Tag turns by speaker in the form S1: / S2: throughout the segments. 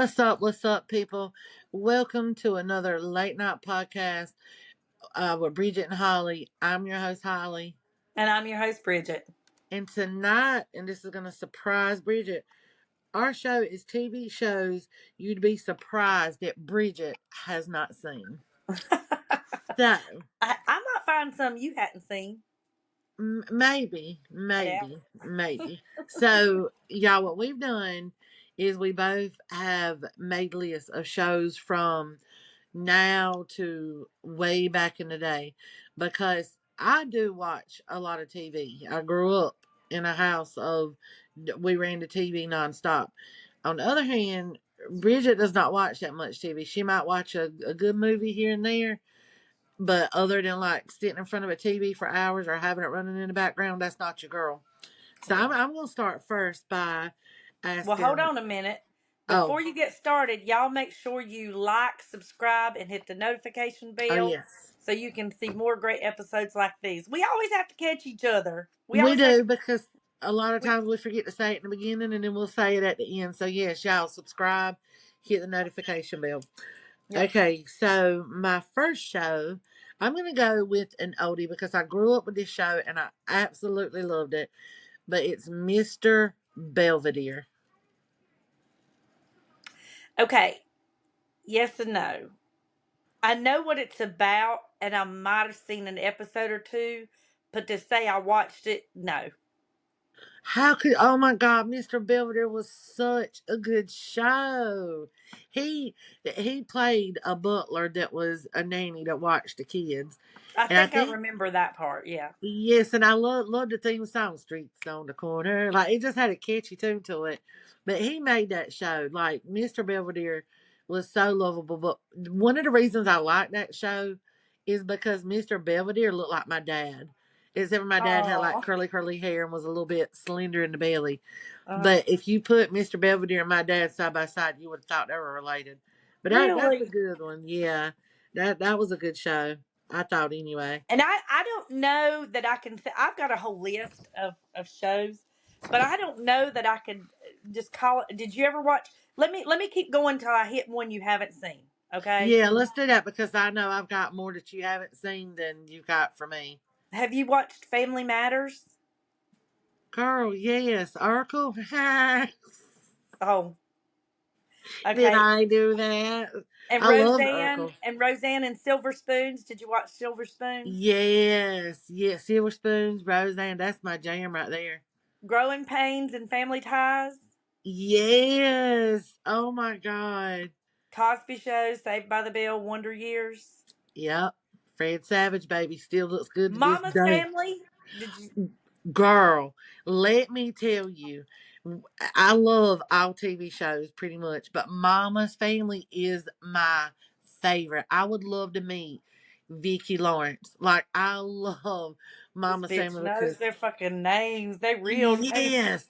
S1: What's up, people? Welcome to another late night podcast with Bridget and Holly. I'm your host, Holly.
S2: And I'm your host, Bridget.
S1: And tonight, and this is going to surprise Bridget, our show is TV shows you'd be surprised that Bridget has not seen. So,
S2: I might find some you hadn't seen.
S1: maybe.
S2: Yeah.
S1: So, y'all, what we've done is we both have made lists of shows from now to way back in the day because I do watch a lot of TV. I grew up in a house of we ran the TV nonstop. On the other hand, Bridget does not watch that much TV. She might watch a good movie here and there, but other than like sitting in front of a TV for hours or having it running in the background, that's not your girl. So
S2: Yeah.
S1: I'm going to start first by
S2: Well, hold
S1: asking.
S2: on a minute.
S1: Oh,
S2: Before you get started, y'all make sure you like, subscribe, and hit the notification
S1: oh
S2: bell
S1: yes.
S2: so you can see more great episodes like these. We always have to catch each other. We
S1: We
S2: always have
S1: do
S2: to.
S1: because a lot of
S2: We,
S1: times we forget to say it in the beginning and then we'll say it at the end. So yes, y'all subscribe, hit the notification bell.
S2: yep.
S1: Okay, so my first show, I'm gonna go with an oldie because I grew up with this show and I absolutely loved it. But it's Mr. Belvedere.
S2: Okay. Yes and no. I know what it's about, and I might have seen an episode or two, but to say I watched it, no.
S1: How could oh my god, Mr. Belvedere was such a good show. He he played a butler that was a nanny that watched the kids.
S2: I
S1: And I
S2: think I
S1: think
S2: remember that part. Yeah.
S1: yes, and I love the theme song "Streets on the Corner." Like it just had a catchy tune to it. But he made that show. Like Mr. Belvedere was so lovable. But one of the reasons I like that show is because Mr. Belvedere looked like my dad. Except for my dad had like
S2: Oh.
S1: curly hair and was a little bit slender in the belly.
S2: Uh,
S1: But if you put Mr. Belvedere and my dad side by side, you would have thought they were related. But that's a
S2: really?
S1: good one. Yeah, that was a good show. I thought anyway.
S2: And I don't know that I can. I've got a whole list of shows, but I don't know that I could just call it. Did you ever watch? Let me keep going till I hit one you haven't seen. Okay.
S1: Yeah, let's do that because I know I've got more that you haven't seen than you've got for me.
S2: Have you watched Family Matters?
S1: Girl, yes. Urkel.
S2: Oh,
S1: Did
S2: okay.
S1: I do that?
S2: And
S1: I love
S2: Roseanne
S1: Urkel.
S2: and Roseanne and Silver Spoons. Did you watch Silver Spoons?
S1: Yes. Silver Spoons, Roseanne. That's my jam right there.
S2: Growing Pains and Family Ties.
S1: Yes. Oh my God.
S2: Cosby Show, Saved by the Bell, Wonder Years.
S1: Yep. Fred Savage, baby, still looks good to this
S2: Mama's
S1: day.
S2: Family. Did you?
S1: Girl, let me tell you, I love all TV shows pretty much, but Mama's Family is my favorite. I would love to meet Vicki Lawrence. Like, I love
S2: This
S1: Mama's
S2: bitch
S1: Family
S2: knows
S1: because,
S2: their fucking names. They real names.
S1: yes,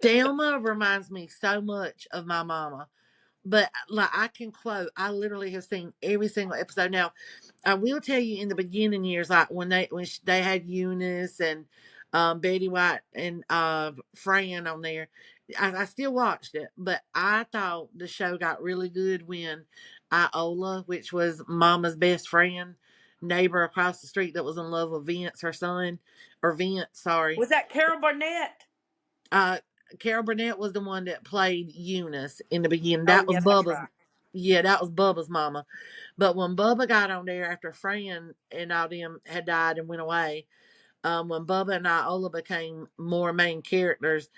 S1: Thelma reminds me so much of my mama. But like I can quote, I literally have seen every single episode. Now, I will tell you in the beginning years, like they had Eunice and Betty White and Fran on there, I still watched it, but I thought the show got really good when Iola, which was Mama's best friend, neighbor across the street that was in love with Vince, her son, or Vince, sorry.
S2: Was that Carol Burnett?
S1: Uh, Carol Burnett was the one that played Eunice in the beginning.
S2: Oh
S1: That was
S2: yeah, that's
S1: Bubba's.
S2: right.
S1: Yeah, that was Bubba's mama. But when Bubba got on there after Fran and all them had died and went away, when Bubba and Iola became more main characters,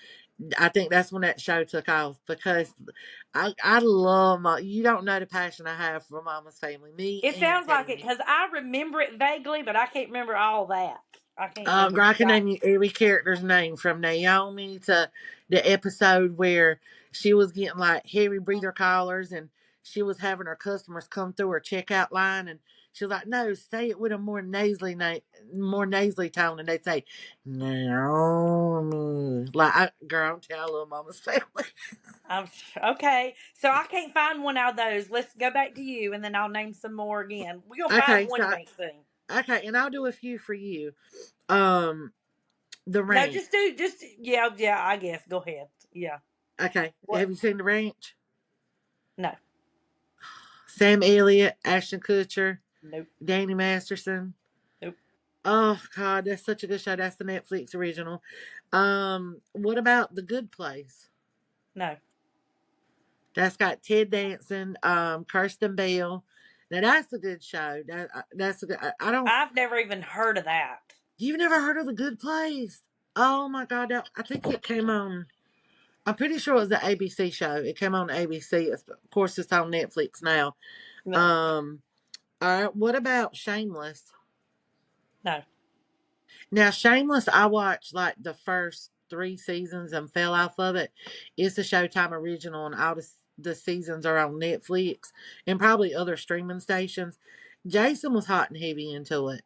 S1: I think that's when that show took off because I love you don't know the passion I have for Mama's Family. Me
S2: It
S1: and
S2: sounds like it
S1: Tammy.
S2: because I remember it vaguely, but I can't remember all that. I can't remember
S1: Girl, I can
S2: that.
S1: name you every character's name from Naomi to the episode where she was getting like heavy breather collars and she was having her customers come through her checkout line and she was like, "No, say it with a more nasally tone," and they'd say, "Naomi." Like, girl, I'm telling you, I love Mama's Family.
S2: Okay, so I can't find one out of those. Let's go back to you, and then I'll name some more again. We're gonna find
S1: Okay,
S2: one you ain't seen.
S1: and I'll do a few for you. Um, The
S2: No,
S1: Ranch.
S2: just yeah. I guess go ahead. Yeah.
S1: Okay,
S2: What?
S1: have you seen The Ranch?
S2: No.
S1: Sam Elliott, Ashton Kutcher,
S2: Nope.
S1: Danny Masterson.
S2: Nope.
S1: Oh God, that's such a good show. That's the Netflix original. What about The Good Place?
S2: No.
S1: That's got Ted Danson, Kirsten Bell. Now that's a good show. That's a good. I don't.
S2: I've never even heard of that.
S1: You've never heard of The Good Place? Oh my God! I think it came on. I'm pretty sure it was the ABC show. It came on ABC. Of course, it's on Netflix now.
S2: No.
S1: Um. All right. What about Shameless?
S2: No.
S1: Now, Shameless, I watched like the first 3 seasons and fell off of it. It's a Showtime original, and all the seasons are on Netflix and probably other streaming stations. Jason was hot and heavy into it,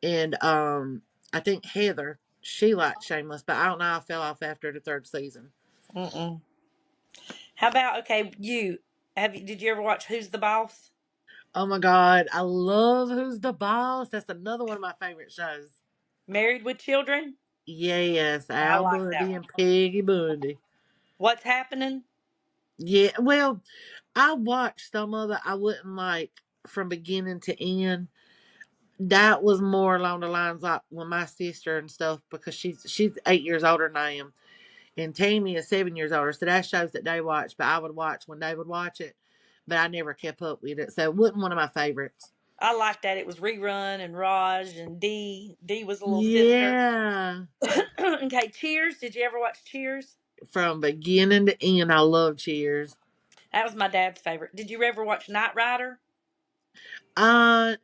S1: and I think Heather she liked Shameless, but I don't know. I fell off after the 3rd season.
S2: Mm-mm. How about okay? Did you ever watch Who's the Boss?
S1: Oh my God, I love Who's the Boss. That's another one of my favorite shows.
S2: Married with Children?
S1: Yes,
S2: I
S1: Al
S2: like that
S1: Bundy
S2: one.
S1: and Peggy Bundy.
S2: What's happening?
S1: Yeah, well, I watched some of it. I wouldn't like from beginning to end. That was more along the lines like with my sister and stuff because she's 8 years older than I am, and Tammy is 7 years older. So that shows that they watch, but I would watch when they would watch it, but I never kept up with it. So it wasn't one of my favorites.
S2: I like that. It was Rerun and Raj and Dee. Dee was a little sister.
S1: Yeah,
S2: Okay, Cheers. Did you ever watch Cheers?
S1: from beginning to end, I love Cheers.
S2: That was my dad's favorite. Did you ever watch Knight Rider?
S1: Knight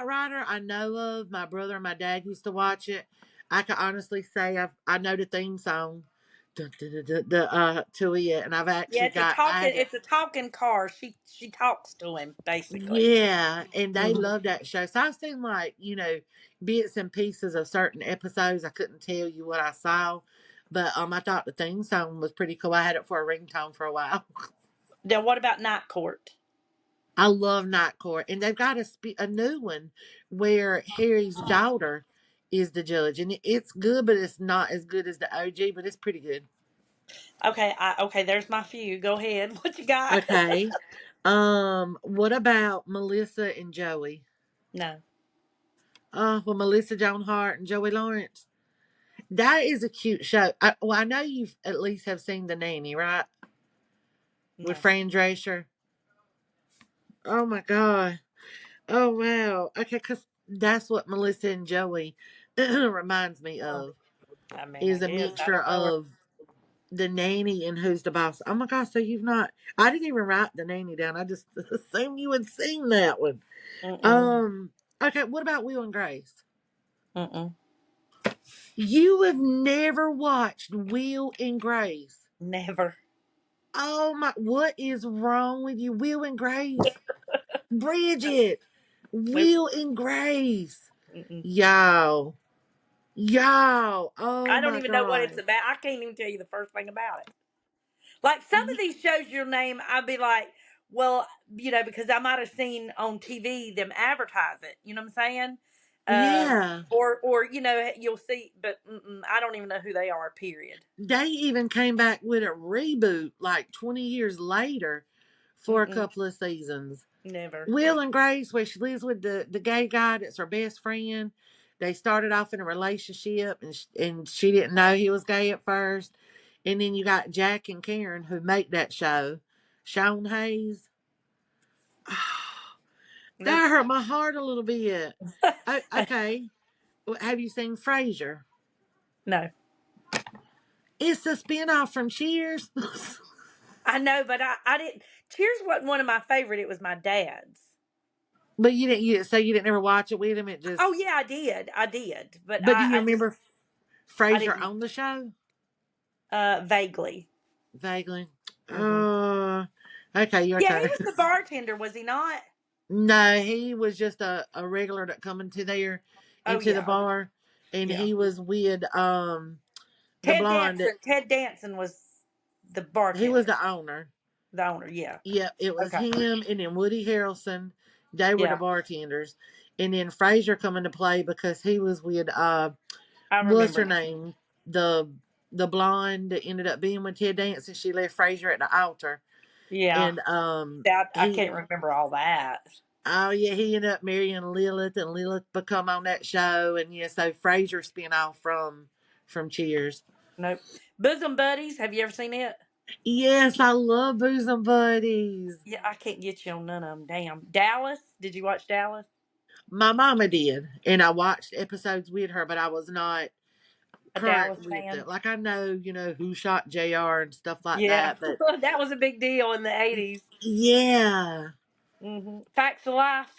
S1: Rider, I know of. My brother and my dad used to watch it. I can honestly say I know the theme song, to it, and I've
S2: Yeah,
S1: actually got I had to,
S2: it's a talking car. She talks to him basically.
S1: yeah, and they
S2: Mhm.
S1: love that show. So I've seen like bits and pieces of certain episodes. I couldn't tell you what I saw, but I thought the theme song was pretty cool. I had it for a ringtone for a while.
S2: Now, what about Night Court?
S1: I love Night Court, and they've got a new one where Harry's daughter is the judge, and it's good, but it's not as good as the OG, but it's pretty good.
S2: Okay, okay. There's my few. Go ahead. What you got?
S1: Okay, what about Melissa and Joey?
S2: No,
S1: Well, Melissa Joan Hart and Joey Lawrence. That is a cute show. I know you at least have seen The Nanny, right? With
S2: no.
S1: Fran Drescher. Oh my god. Oh wow. Okay, because that's what Melissa and Joey reminds me
S2: Oh,
S1: of.
S2: I mean, I
S1: Is a
S2: guess I
S1: mixture
S2: don't know her.
S1: of The Nanny and Who's the Boss. Oh my gosh, so you've not I didn't even write The Nanny down. I just assumed you had seen that one.
S2: Mm-mm.
S1: Um okay, what about Will and Grace?
S2: Mm-mm.
S1: You have never watched Will and Grace.
S2: Never.
S1: Oh my what is wrong with you? Will and Grace. Bridget.
S2: Nope.
S1: Will and Grace.
S2: Mm-mm.
S1: Y'all. Y'all. Oh
S2: I don't
S1: my
S2: even know what it's
S1: god.
S2: about. I can't even tell you the first thing about it. Like some of these shows you'll name, I'd be like, well, because I might have seen on TV them advertise it. You know what I'm saying?
S1: Yeah.
S2: Or you'll see, but I don't even know who they are. Period.
S1: They even came back with a reboot like 20 years later for a
S2: Mm-mm.
S1: couple of seasons.
S2: Never.
S1: Will and Grace, where she lives with the gay guy that's her best friend. They started off in a relationship, and she didn't know he was gay at first. And then you got Jack and Karen who make that show. Sean Hayes.
S2: Nope.
S1: That hurt my heart a little bit. Okay. Have you seen Frasier?
S2: No.
S1: It's a spinoff from Cheers.
S2: I know, but I didn't. Cheers wasn't one of my favorite. It was my dad's.
S1: But you didn't ever watch it with him. It
S2: Oh
S1: just.
S2: yeah, I did. I did, but
S1: But do you
S2: I just
S1: remember
S2: I
S1: Frasier
S2: didn't
S1: on the show?
S2: vaguely.
S1: Vaguely.
S2: Hmm.
S1: Uh, okay, your
S2: Yeah, he
S1: turn.
S2: was the bartender, was he not?
S1: No, he was just a regular that come
S2: Oh
S1: into the
S2: yeah,
S1: bar, and
S2: yeah.
S1: he was with the
S2: Ted
S1: blonde.
S2: Danson. Ted Danson was the
S1: He was
S2: bartender,
S1: the owner.
S2: the owner. Yeah.
S1: Yeah, it was
S2: Okay.
S1: him, and then Woody Harrelson. They were the
S2: Yeah,
S1: bartenders, and then Frasier come into play because he was with
S2: I
S1: what's
S2: remember
S1: her
S2: him.
S1: name, the blonde that ended up being with Ted Danson. She left Frasier at the altar,
S2: Yeah.
S1: And
S2: I
S1: he
S2: can't remember all that.
S1: oh yeah, he ended up marrying Lilith, and Lilith become on that show, and yeah, so Frasier spin off from Cheers.
S2: Nope. Bosom Buddies. Have you ever seen it?
S1: Yes, I love Bosom Buddies.
S2: Yeah, I can't get you on none of them. Damn. Dallas. Did you watch Dallas?
S1: My mama did, and I watched episodes with her, but I was not
S2: A
S1: current
S2: Dallas
S1: with
S2: fan.
S1: it. Like I know, who shot JR and stuff like
S2: Yeah,
S1: that, but
S2: that was a big deal in the 80s.
S1: yeah,
S2: Facts of Life.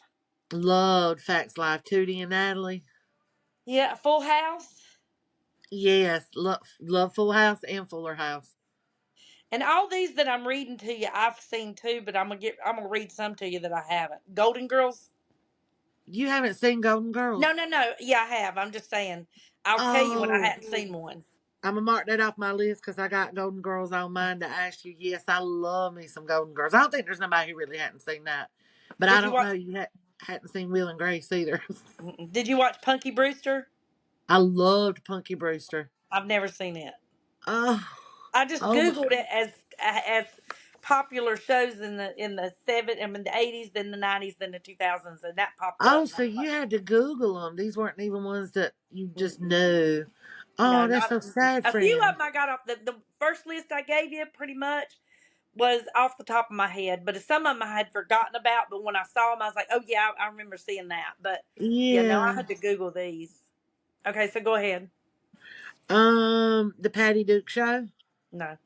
S1: loved Facts Life, Tootie and Natalie.
S2: Yeah, Full House.
S1: Yes, love Full House and Fuller House.
S2: And all these that I'm reading to you, I've seen too, but I'm gonna read some to you that I haven't. Golden Girls.
S1: You haven't seen Golden Girls?
S2: No, no, no. Yeah, I have. I'm just saying. I'll tell you when I
S1: Oh,
S2: hadn't seen one.
S1: I'm gonna mark that off my list because I got Golden Girls on mine to ask you. Yes, I love me some Golden Girls. I don't think there's nobody who really hadn't seen that, but I
S2: Did you
S1: don't know
S2: watch?
S1: you hadn't seen Will and Grace either.
S2: Did you watch Punky Brewster?
S1: I loved Punky Brewster.
S2: I've never seen it.
S1: Oh,
S2: I just
S1: oh,
S2: googled it as popular shows in the the 80s, then the 90s, then the 2000s, and that popped up.
S1: oh.
S2: And I
S1: So
S2: was
S1: you
S2: like,
S1: had to Google them. These weren't even ones that you just
S2: mm-mm.
S1: knew.
S2: No,
S1: Oh, that's
S2: not
S1: so sad,
S2: a few of
S1: friend.
S2: them. I got off the first list I gave you. Pretty much was off the top of my head, but some of them I had forgotten about. But when I saw them, I was like, "Oh yeah, I remember seeing that." But yeah, no, I
S1: Yeah.
S2: had to Google these. Okay, so go ahead.
S1: The Patty Duke Show.
S2: No,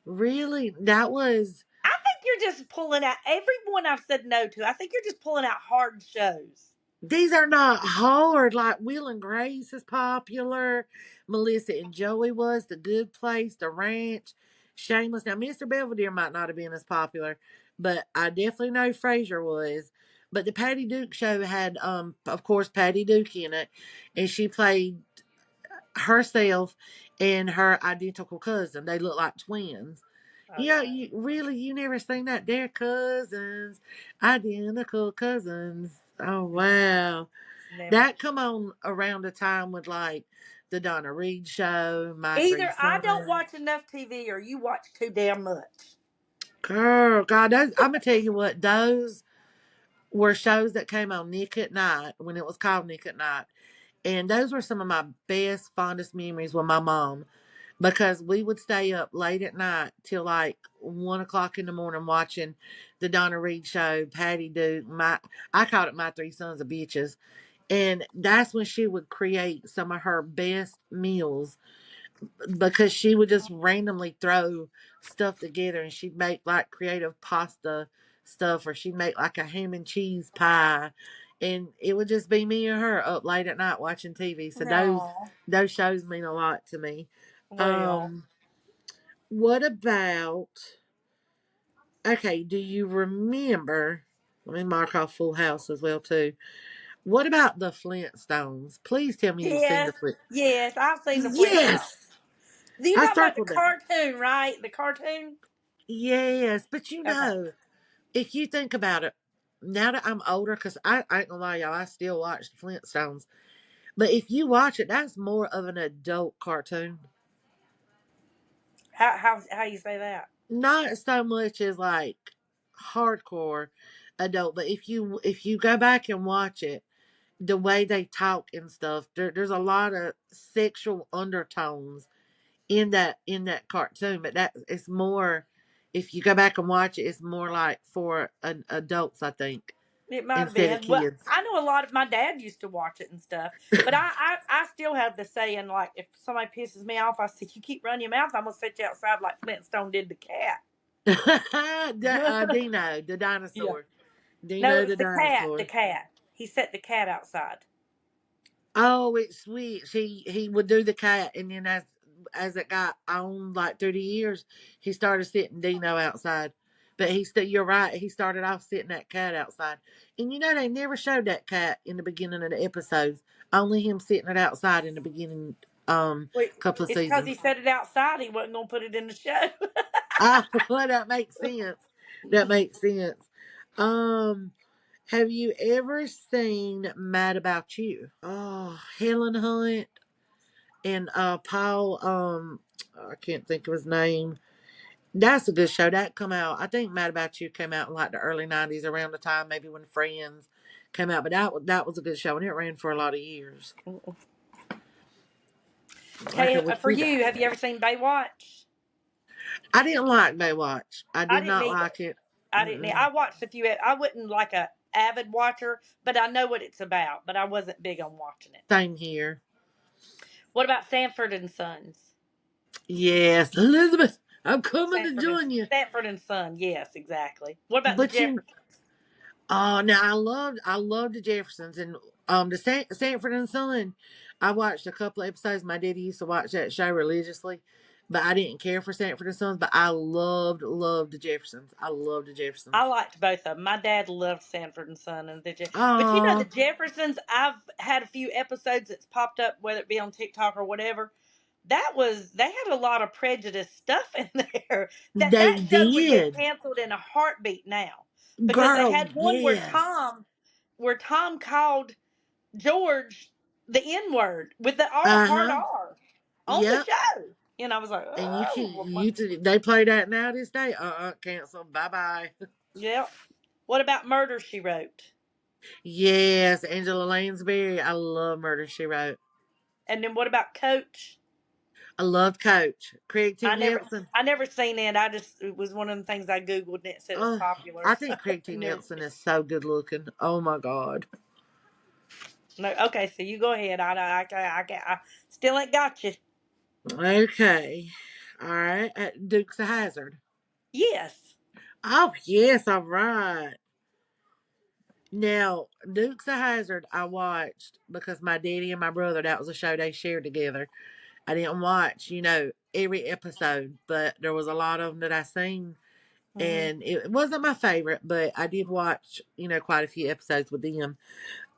S1: Really? That was.
S2: I think you're just pulling out everyone I've said no to. I think you're just pulling out hard shows.
S1: These are not hard. Like Will and Grace is popular. Melissa and Joey was The Good Place, The Ranch, Shameless. Now, Mr. Belvedere might not have been as popular, but I definitely know Frasier was. But the Patty Duke show had, of course, Patty Duke in it, and she played herself and her identical cousin. They look like twins.
S2: Oh
S1: Yeah,
S2: yeah,
S1: you never seen that? They're cousins, identical cousins. Oh wow.
S2: never.
S1: That come on around the time with like the Donna Reed show, My Three
S2: Either I don't
S1: Sons.
S2: watch enough TV, or you watch too damn much.
S1: Girl, God, I'm gonna tell you what, those were shows that came on Nick at Night when it was called Nick at Night. And those were some of my best, fondest memories with my mom because we would stay up late at night till like 1 o'clock in the morning watching the Donna Reed show, Patty Duke, I called it My Three Sons of Bitches. And that's when she would create some of her best meals because she would just randomly throw stuff together and she'd make like creative pasta stuff or she'd make like a ham and cheese pie and it would just be me and her up late at night watching TV. So
S2: No.
S1: those shows mean a lot to me.
S2: Well,
S1: Um what about okay, do you remember let me mark off Full House as well too. What about the Flintstones? Please tell me you've seen
S2: yes,
S1: the Flint.
S2: yes, I've seen the Flintstones.
S1: Yes,
S2: You
S1: I
S2: talking about the
S1: circled that.
S2: cartoon, right? The cartoon.
S1: Yes, but
S2: Okay.
S1: if you think about it, now that I'm older, because I ain't gonna lie, y'all, I still watch the Flintstones. But if you watch it, that's more of an adult cartoon.
S2: How you say that?
S1: Not so much as like hardcore adult, but if you go back and watch it, the way they talk and stuff, there's a lot of sexual undertones in that cartoon, but that it's more if you go back and watch it, it's more like for adults, I think,
S2: It might have
S1: instead of
S2: been. Well,
S1: kids.
S2: I know a lot of my dad used to watch it and stuff, but I still have the saying like if somebody pisses me off, I say you keep running your mouth, I'm gonna set you outside like Flintstone did the cat.
S1: Dino, the
S2: Yeah.
S1: dinosaur.
S2: No,
S1: Dino
S2: it
S1: the
S2: was the cat. The
S1: dinosaur.
S2: cat. He set the cat outside.
S1: Oh, it's sweet. He would do the cat, and then as it got on like through the years, he started sitting Dino outside. But you're right. He started off sitting that cat outside, and they never showed that cat in the beginning of the episodes. Only him sitting it outside in the beginning,
S2: Wait,
S1: couple of
S2: it's because he
S1: seasons.
S2: set it outside. He wasn't gonna put it in the show.
S1: Ah, well, that makes sense. That makes sense. Um, have you ever seen Mad About You? Oh, Helen Hunt and Paul I can't think of his name. That's a good show. That come out. I think Mad About You came out in like the early '90s, around the time maybe when Friends came out. But that was a good show, and it ran for a lot of years. I
S2: Okay,
S1: can
S2: for
S1: see that.
S2: you, have you ever seen Baywatch?
S1: I didn't like Baywatch. I
S2: I
S1: did
S2: didn't
S1: not
S2: either.
S1: like it.
S2: I didn't.
S1: Mm-mm.
S2: I watched a few. I wasn't like a avid watcher, but I know what it's about. But I wasn't big on watching it.
S1: Same here.
S2: What about Sanford and Sons?
S1: Yes, Elizabeth, I'm coming to
S2: Sanford and
S1: join you.
S2: Sanford and Son. Yes, exactly. What about the
S1: But
S2: Jeffersons?
S1: now I loved the Jeffersons and the Sanford and Son. I watched a couple of episodes. My daddy used to watch that show religiously, but I didn't care for Sanford and Sons. But I loved the Jeffersons. I loved the
S2: I
S1: Jeffersons.
S2: liked both of them. My dad loved Sanford and Son, but you know the
S1: Oh,
S2: Jeffersons. I've had a few episodes that's popped up, whether it be on TikTok or whatever. They had a lot of prejudice stuff in there.
S1: they
S2: That show would get
S1: did,
S2: canceled in a heartbeat now because they
S1: girl.
S2: had one
S1: Yes.
S2: where Tom called George the N word with the
S1: Uh
S2: hard
S1: huh.
S2: R on the
S1: Yep.
S2: show. And I was like,
S1: And you can
S2: oh,
S1: they play that now this day. Cancel. Bye bye.
S2: yeah. What about Murder She Wrote?
S1: Yes, Angela Lansbury. I love Murder She Wrote.
S2: And then what about Coach?
S1: I loved Coach Craig T.
S2: I never,
S1: Nelson.
S2: I never seen it. It was one of the things I googled and it said it was
S1: Oh,
S2: popular.
S1: I
S2: So
S1: think Craig
S2: I
S1: T.
S2: never
S1: Nelson
S2: seen
S1: is so good looking. Oh my God.
S2: it. No, okay, so you go ahead. I still ain't got you.
S1: Okay. All right. Dukes of Hazard.
S2: Yes.
S1: Oh yes. All right. Now Dukes of Hazard, I watched because my daddy and my brother. That was a show they shared together. I didn't watch, every episode, but there was a lot of them that I seen,
S2: Hmm.
S1: and it wasn't my favorite, but I did watch, quite a few episodes with them.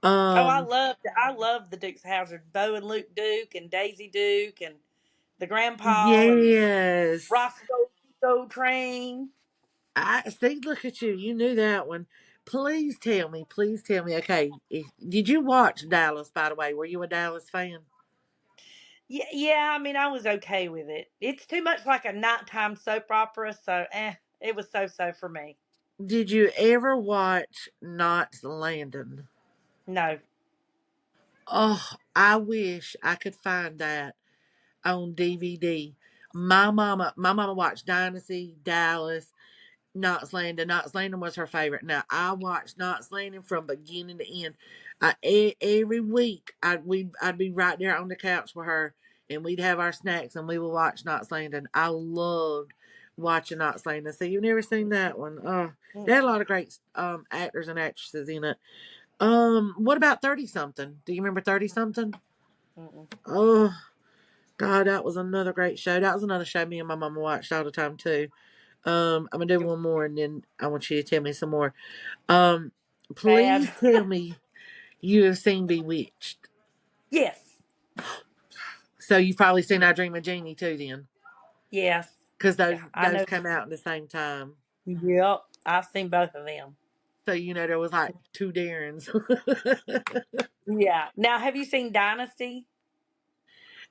S2: Oh,
S1: Um,
S2: I loved the Dukes of Hazzard. Bo and Luke Duke and Daisy Duke and the grandpa and
S1: yes,
S2: Roscoe Go Train.
S1: I see. Look at you, you knew that one. Please tell me, please tell me. Okay, did you watch Dallas? By the way, were you a Dallas fan?
S2: Yeah, yeah. I mean, I was okay with it. It's too much like a nighttime soap opera, so it was so so for me.
S1: Did you ever watch Knots Landing?
S2: No.
S1: Oh, I wish I could find that on DVD. My mama watched Dynasty, Dallas, Knots Landing. Knots Landing was her favorite. Now I watched Knots Landing from beginning to end. Every week I'd be right there on the couch with her, and we'd have our snacks and we would watch Knots Landing. I loved watching Knots Landing. So you've never seen that one? Oh, they had a lot of great actors and actresses in it. What about 30 something? Do you remember 30 something?
S2: Mm-mm.
S1: Oh, God, that was another great show. That was another show me and my mama watched all the time too. I'm gonna do one more and then I want you to tell me some more. Um,
S2: Bad.
S1: please tell me you have seen Bewitched.
S2: Yes.
S1: So you've probably seen I Dream of Jeannie too, then,
S2: Yes.
S1: because those
S2: Yeah, I
S1: those
S2: know.
S1: come out at the same time.
S2: Yep. I've seen both of them.
S1: So there was like two Darrens.
S2: Yeah. Now, have you seen Dynasty?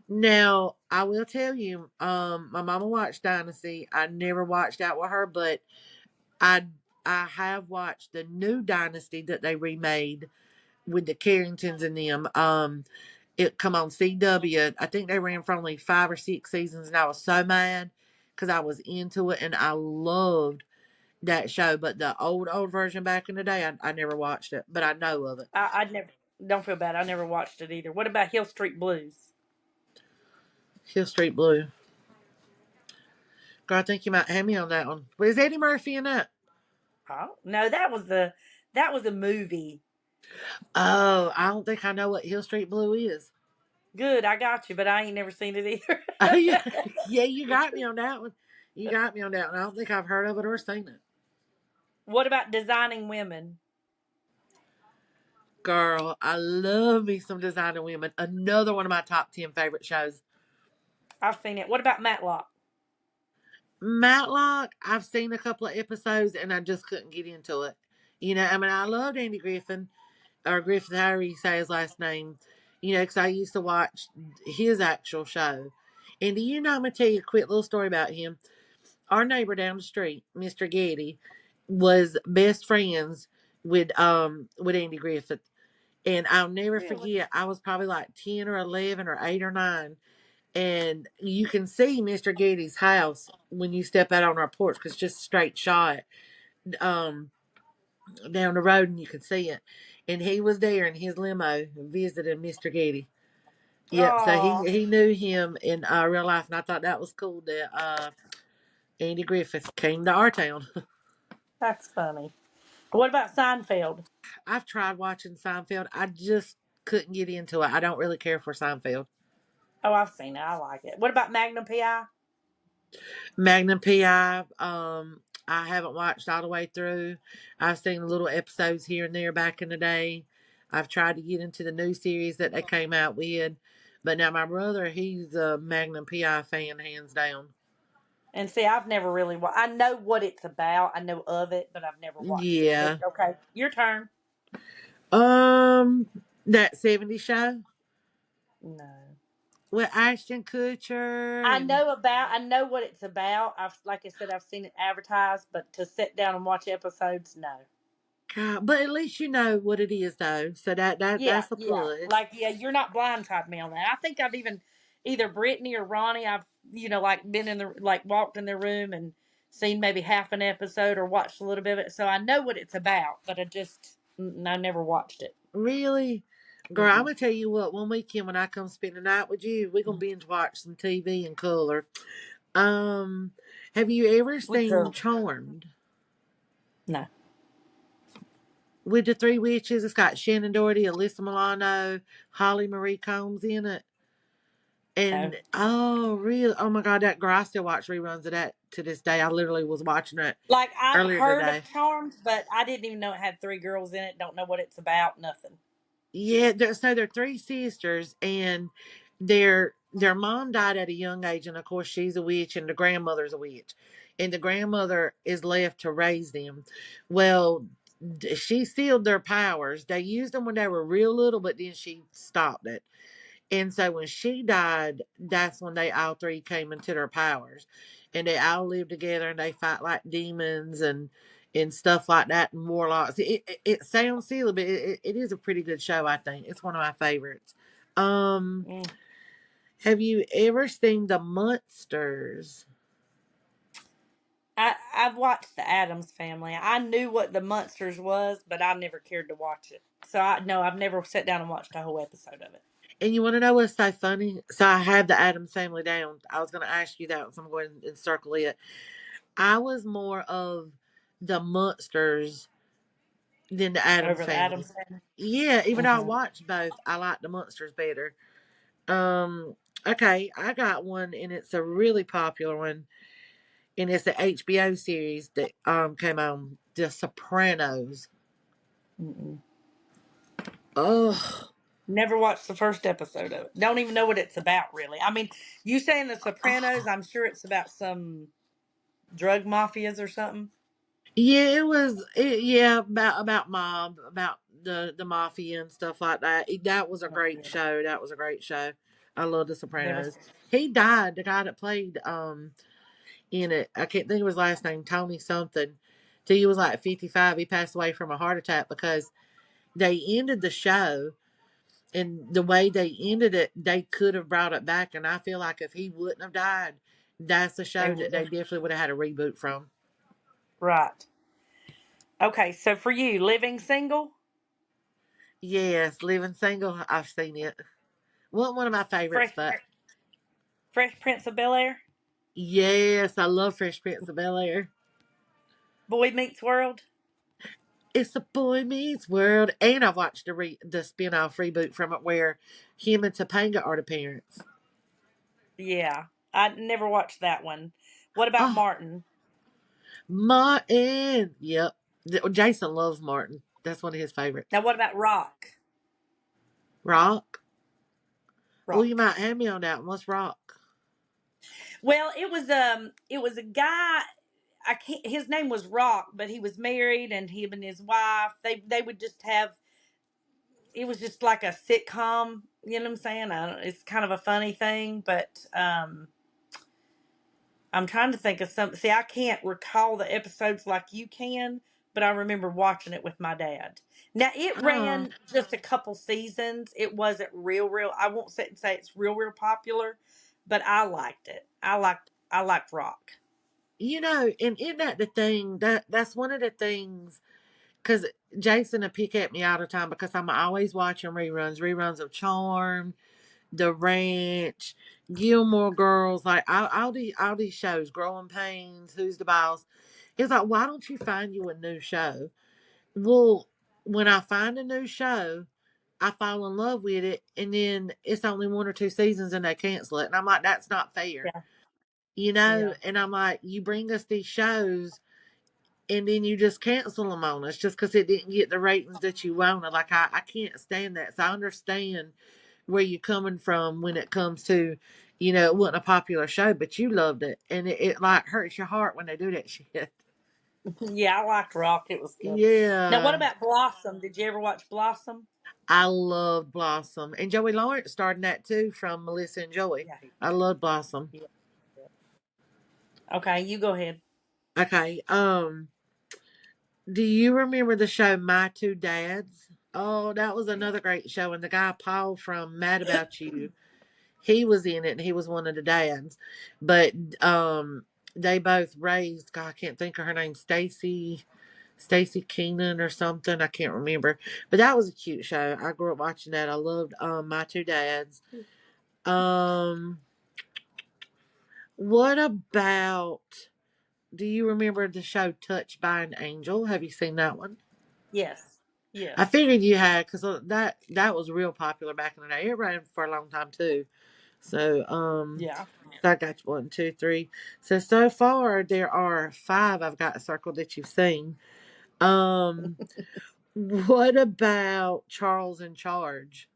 S1: Now I will tell you, my mama watched Dynasty. I never watched that with her, but I I have watched the new Dynasty that they remade with the Carringtons and them. It come on CW. I think they ran for only 5 or 6 seasons, and I was so mad because I was into it and I loved that show. But the old version back in the day, I never watched it, but I know of it.
S2: I never. Don't feel bad. I never watched it either. What about Hill Street Blues?
S1: Hill Street Blue. God, I think you might have me on that one. But is Eddie Murphy in that?
S2: Oh no, that was a movie.
S1: Oh, I don't think I know what Hill Street Blue is.
S2: Good, I got you, but I ain't never seen it either.
S1: Oh yeah, yeah, you got me on that one. You got me on that one. I don't think I've heard of it or seen it.
S2: What about Designing Women?
S1: Girl, I love me some Designer Women. Another one of my top 10 favorite shows.
S2: I've seen it. What about Matlock?
S1: Matlock, I've seen a couple of episodes and I just couldn't get into it. I mean, I loved Andy Griffin, or Griffith, however you say his last name, because I used to watch his actual show. And I'm going to tell you a quick little story about him. our neighbor down the street, Mr. Getty, was best friends with Andy Griffith. And I'll never
S2: Really?
S1: forget, I was probably like 10 or 11 or 8 or 9. And you can see Mr. Getty's house when you step out on our porch because it's just a straight shot um, down the road and you can see it. And he was there in his limo visiting Mr. Getty. Yep, so
S2: Oh,
S1: he knew him in real life, and I thought that was cool that Andy Griffith came to our town.
S2: that's funny. What about Seinfeld?
S1: I've tried watching Seinfeld. I just couldn't get into it. I don't really care for Seinfeld.
S2: Oh, I've seen it. I like it. What about Magnum PI?
S1: Magnum PI, I haven't watched all the way through. I've seen little episodes here and there back in the day. I've tried to get into the new series that they came out with, but now my brother, he's a Magnum PI fan, hands down.
S2: And see, I've never really I know what it's about. I know of it, but I've never watched it. But
S1: Yeah.
S2: okay, your turn.
S1: Um, that 70s show
S2: No.
S1: with Ashton Kutcher
S2: I
S1: and
S2: know about. I know what it's about. I've, like I said, I've seen it advertised, but to sit down and watch episodes, no.
S1: God, but at least you know what it is though. So
S2: Yeah,
S1: that's a
S2: yeah.
S1: plus.
S2: Like, yeah, you're not blindsided me on that. I think I've even either Brittany or Ronnie. I've like been in the like walked in their room and seen maybe half an episode or watched a little bit of it, so I know what it's about. But I never watched it.
S1: Really? Girl, I'm
S2: Mm-mm.
S1: gonna tell you what, one weekend when I come spend the night with you, we're gonna binge watch some TV and color. Um, have you ever
S2: We
S1: seen
S2: could.
S1: Charmed
S2: No,
S1: with the three witches? It's got Shannon Doherty, Alyssa Milano, Holly Marie Combs in it.
S2: no.
S1: And oh, really? Oh my God, that girl! I still watch reruns of that to this day. I literally was watching it
S2: Like, I've
S1: earlier
S2: heard
S1: today.
S2: of Charms, but I didn't even know it had three girls in it. Don't know what it's about. Nothing.
S1: Yeah, so they're three sisters, and their mom died at a young age, and of course she's a witch, and the grandmother's a witch, and the grandmother is left to raise them. Well, she sealed their powers. They used them when they were real little, but then she stopped it. And so when she died, that's when they all three came into their powers, and they all live together and they fight like demons and stuff like that and warlocks. It sounds silly, but it is a pretty good show. I think it's one of my favorites. Um,
S2: Mm.
S1: have you ever seen the Munsters?
S2: I've watched the Adams Family. I knew what the Munsters was, but I never cared to watch it. So I no, I've never sat down and watched a whole episode of it.
S1: And you want to know what's so funny? So I have the Adams Family down. I was going to ask you that, so I'm going to circle it. I was more of the Munsters than the Adams
S2: Over the
S1: Family.
S2: Adams Family.
S1: Yeah, even though I
S2: Hmm.
S1: watched both, I like the Munsters better. Um, okay, I got one, and it's a really popular one, and it's the HBO series that came on, The Sopranos.
S2: Mm-mm.
S1: Oh,
S2: Never watched the first episode of it. Don't even know what it's about, really. I mean, you saying The Sopranos? I'm sure it's about some drug mafias or something.
S1: yeah, it was. Yeah, about mob, about the mafia and stuff like that. That was a
S2: Oh,
S1: great
S2: yeah.
S1: show. That was a great show. I love The
S2: Never.
S1: Sopranos. He died. The guy that played in it. I can't think of his last name, Tony something. Till he was like 55. He passed away from a heart attack because they ended the show, and the way they ended it, they could have brought it back. And I feel like if he wouldn't have died, that's the
S2: They
S1: show that
S2: would
S1: they
S2: have.
S1: definitely would have had a reboot from.
S2: Right. Okay, so for you, living single,
S1: Yes, Living Single, I've seen it. Wasn't one of my favorites,
S2: Fresh
S1: but
S2: Fresh Prince of Bel Air,
S1: yes, I love Fresh Prince of Bel Air.
S2: Boy Meets World.
S1: It's a Boy Meets World, and I've watched the spin-off reboot from it where him and Topanga are the parents.
S2: Yeah, I never watched that one. What about
S1: Oh,
S2: Martin?
S1: Martin. Yep. Jason loves Martin. That's one of his favorites.
S2: Now, what about Rock?
S1: Rock. Oh, you
S2: Rock.
S1: might have me on that one. What's Rock?
S2: Well, it was a guy. I can't. His name was Rock, but he was married, and him and his wife they would just have. It was just like a sitcom. You know what I'm saying? It's kind of a funny thing, but I'm trying to think of something. See, I can't recall the episodes like you can, but I remember watching it with my dad. Now it
S1: Oh,
S2: ran just a couple seasons. It wasn't real. I won't sit and say it's real popular, but I liked it. I liked Rock.
S1: and isn't that the thing? That's one of the things. Because Jason will pick at me all the time because I'm always watching reruns of Charm, The Ranch, Gilmore Girls, like all these shows, Growing Pains, Who's the Boss. It's like, why don't you find you a new show? Well, when I find a new show, I fall in love with it, and then it's only one or two seasons and they cancel it. And I'm like, that's not fair.
S2: Yeah, yeah.
S1: And I'm like, you bring us these shows and then you just cancel them on us just because it didn't get the ratings that you wanted. Like, I can't stand that. So I understand where you're coming from when it comes to, it wasn't a popular show, but you loved it. And it like hurts your heart when they do that shit.
S2: Yeah, I liked Rock. It was good. Now, what
S1: Yeah.
S2: about Blossom? Did you ever watch Blossom?
S1: I loved Blossom. And Joey Lawrence starred in that too from Melissa and Joey.
S2: Yeah.
S1: I love Blossom.
S2: Yeah. Okay, you go ahead.
S1: Okay. Do you remember the show My Two Dads? Oh, that was another great show. And the guy Paul from Mad About You, he was in it and he was one of the dads. But they both raised, God, I can't think of her name, Stacy Keenan or something. I can't remember. But that was a cute show. I grew up watching that. I loved My Two Dads. Um what about, do you remember the show Touched by an Angel? Have you seen that one?
S2: Yes.
S1: I
S2: Yes.
S1: figured you had because that was real popular back in the day. It ran for a long time too. So
S2: Yeah.
S1: so I got you one, two, three. So far there are five I've got circled that you've seen. Um, what about Charles in Charge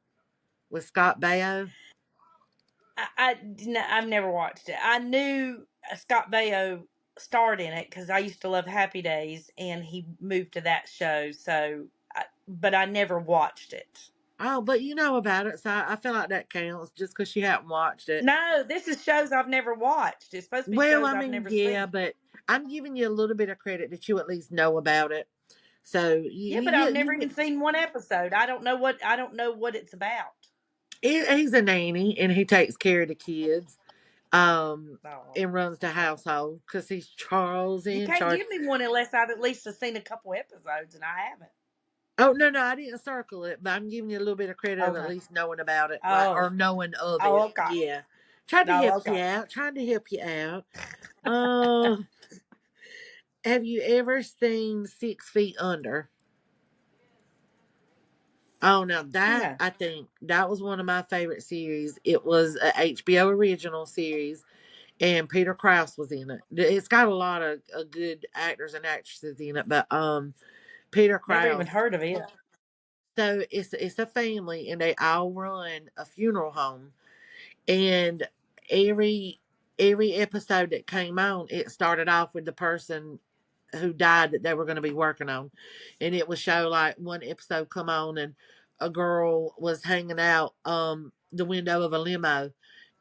S1: with Scott Baio?
S2: I've never watched it. I knew Scott Baio starred in it because I used to love Happy Days, and he moved to that show. But I never watched it.
S1: Oh, but you know about it, so I feel like that counts just because you haven't watched it.
S2: No, this is shows I've never watched. It's supposed to be
S1: Well,
S2: shows
S1: I
S2: I've
S1: mean,
S2: never
S1: yeah,
S2: seen.
S1: but I'm giving you a little bit of credit that you at least know about it. So
S2: Yeah, but I've
S1: you
S2: never even seen one episode. I don't know what it's about.
S1: he's a nanny and he takes care of the kids,
S2: Oh,
S1: and runs the
S2: okay.
S1: household because he's Charles
S2: You
S1: in
S2: can't
S1: charge.
S2: give me one unless I've at least have seen a couple episodes, and I haven't.
S1: Oh no, I didn't circle it, but I'm giving you a little bit of credit of at
S2: Okay.
S1: least knowing about it, like,
S2: Oh.
S1: or knowing of
S2: Oh,
S1: it.
S2: okay.
S1: Yeah, trying to
S2: No,
S1: help
S2: okay.
S1: you out. Trying to help you out. Uh, have you ever seen 6 Feet Under? Oh, now that
S2: No.
S1: I think that was one of my favorite series. It was a HBO original series, and Peter Krause was in it. It's got a lot of good actors and actresses in it, but Peter
S2: Never even
S1: Krause.
S2: heard of it.
S1: So it's a family, and they all run a funeral home. And every every episode that came on, it started off with the person who died that they were going to be working on, and it would show like one episode come on, and a girl was hanging out the window of a limo,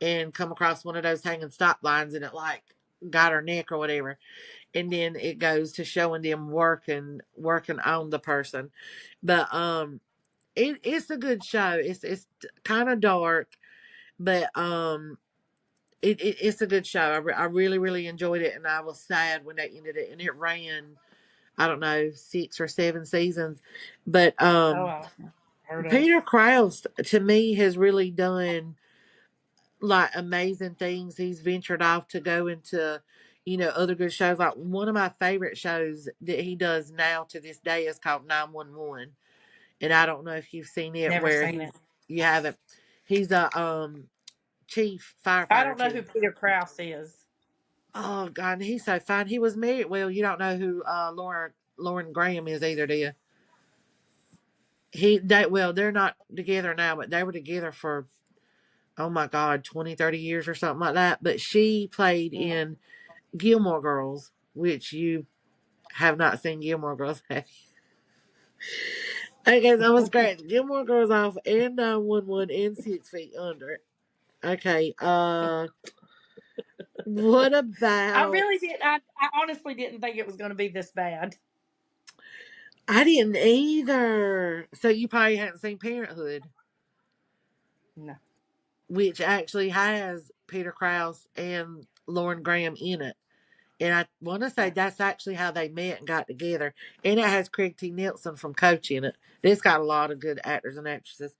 S1: and come across one of those hanging stop lines, and it like got her neck or whatever, and then it goes to showing them working on the person, but it's a good show. It's kind of dark, but it's a good show. I really really enjoyed it, and I was sad when they ended it. And it ran, I don't know, 6 or 7 seasons, but
S2: Oh, I heard of it.
S1: Peter Krause to me has really done like amazing things. He's ventured off to go into other good shows. Like one of my favorite shows that he does now to this day is called 911, and I don't know if you've seen it
S2: Never
S1: where
S2: seen
S1: he's
S2: it.
S1: you haven't. He's a chief
S2: I
S1: firefighter
S2: don't know who
S1: chief.
S2: Peter Krause is.
S1: Oh God, and he's so fine. He was married. Well, you don't know who Lauren Graham is either, do you? They're not together now, but they were together for, oh my God, 20, 30 years or something like that. But she played
S2: Yeah.
S1: in Gilmore Girls, which you have not seen Gilmore Girls, have you? Okay, that was great. Gilmore Girls off and 911 and 6 Feet Under. Okay, What
S2: I
S1: about?
S2: really did. I honestly didn't think it was going to be this bad.
S1: I didn't either. So you probably hadn't seen Parenthood,
S2: No,
S1: which actually has Peter Krause and Lauren Graham in it. And I want to say
S2: no.
S1: that's actually how they met and got together. And it has Craig T. Nelson from Coach in it. It's got a lot of good actors and actresses.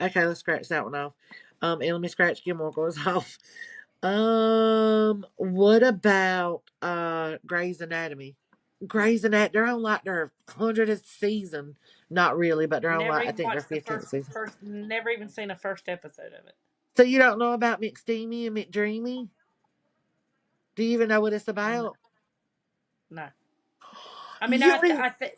S1: Okay, let's scratch that one off. And let me scratch Gilmore Girls off. What about Grey's Anatomy? Grey's Anatomy, they're on like their 100th season. Not really, but they're on
S2: Never
S1: like, I
S2: even
S1: think their
S2: watched the
S1: 15th season.
S2: first. Never even seen a first episode of it.
S1: So you don't know about McSteamy and McDreamy? Do you even know what it's
S2: No,
S1: about?
S2: no. I mean,
S1: You don't even.
S2: I think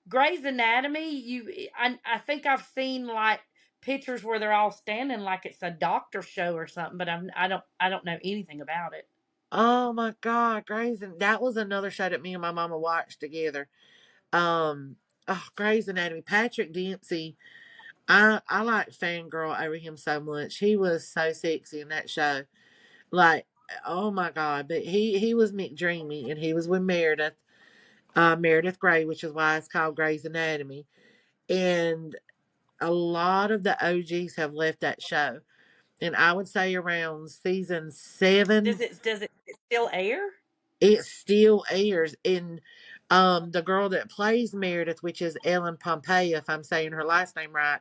S2: Grey's Anatomy. I think I've seen like pictures where they're all standing like it's a doctor show or something, but I don't know anything about it.
S1: Oh my God, Grey's and that was another show that me and my mama watched together. Um, Grey's Anatomy. Patrick Dempsey. I like fangirl over him so much. He was so sexy in that show. Like, oh my God! But he was McDreamy, and he was with Meredith, Meredith Grey, which is why it's called Grey's Anatomy. And a lot of the OGs have left that show, and I would say around season 7
S2: Does it still air?
S1: it still airs. And the girl that plays Meredith, which is Ellen Pompeo, if I'm saying her last name right,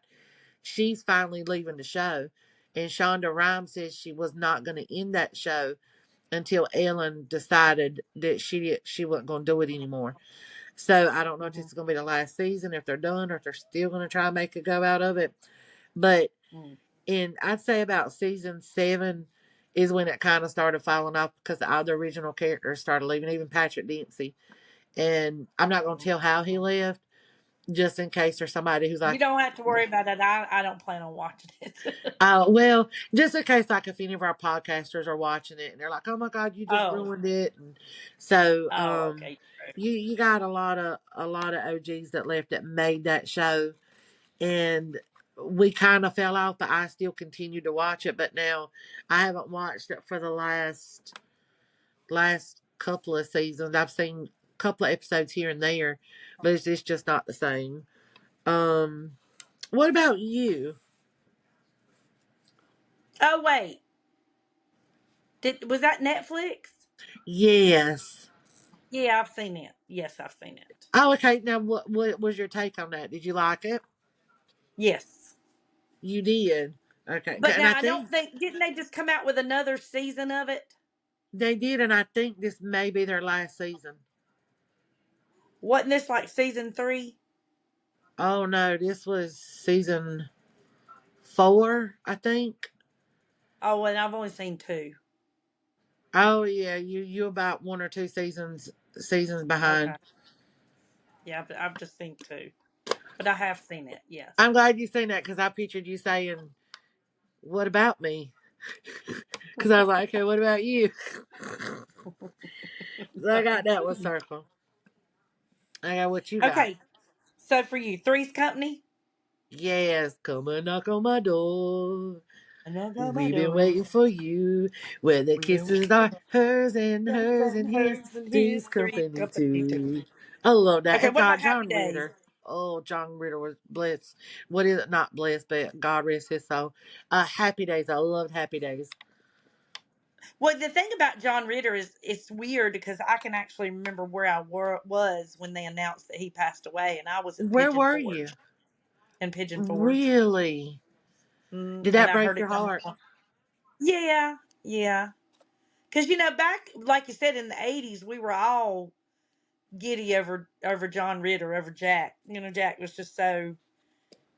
S1: she's finally leaving the show. And Shonda Rhimes says she was not going to end that show until Ellen decided that she wasn't going to do it anymore. So I don't know if this
S2: Mm-hmm.
S1: is going to be the last season, if they're done, or if they're still going to try and make a go out of it. But
S2: Mm-hmm.
S1: in I'd say about season 7 is when it kind of started falling off because all the original characters started leaving, even Patrick Dempsey. And I'm not going to tell how he left, just in case there's somebody who's
S2: You
S1: like,
S2: don't have to worry about it. I don't plan on watching it.
S1: well, just in case, like, if any of our podcasters are watching it and they're like, "Oh my God, you just
S2: Oh,
S1: ruined it," and so
S2: okay.
S1: you got a lot of OGs that left that made that show, and we kind of fell off, but I still continue to watch it. But now I haven't watched it for the last couple of seasons. I've seen a couple of episodes here and there, but it's just not the same. Um, what about you?
S2: Oh wait, did was that Netflix?
S1: Yes.
S2: Yeah, I've seen it. Yes, I've seen it.
S1: Oh, okay. Now, what was your take on that? Did you like it?
S2: Yes,
S1: You did. Okay,
S2: but
S1: and I
S2: now I don't
S1: think
S2: think didn't they just come out with another season of it?
S1: they did, and I think this may be their last season.
S2: Wasn't this like season 3?
S1: Oh no, this was season 4, I think.
S2: Oh, and I've only seen 2.
S1: Oh yeah, you about 1 or 2 seasons
S2: Okay,
S1: behind.
S2: yeah, but I've just seen 2, but I have seen it. Yes.
S1: I'm glad you seen that because I pictured you saying, "What about me?" Because I was like, "Okay, what about you?" So I got that one circle. I got what you got.
S2: Okay, so for you, Three's Company.
S1: Yes, come and knock on my door.
S2: And I got my
S1: We've been waiting
S2: door.
S1: for you. Where the
S2: We've been
S1: kisses are
S2: yes
S1: hers and
S2: and
S1: his.
S2: hers and his
S1: Three's
S2: Three's
S1: Company
S2: Company too.
S1: too. I love that.
S2: Okay,
S1: And
S2: what
S1: God,
S2: about Happy
S1: John
S2: Days?
S1: Ritter. Oh, John Ritter was blessed. What is it? Not blessed, but God rest his soul. Happy Days. I loved Happy Days.
S2: Well, the thing about John Ritter is it's weird because I can actually remember where I was when they announced that he passed away, and I was in
S1: Where
S2: Pigeon
S1: were you?
S2: Forge. In Pigeon Forge,
S1: Really? Did
S2: and
S1: that
S2: I
S1: break
S2: heard
S1: your
S2: it coming
S1: heart?
S2: on. Yeah, yeah. Because back like you said in the '80s, we were all giddy over John Ritter, over Jack. Jack was just so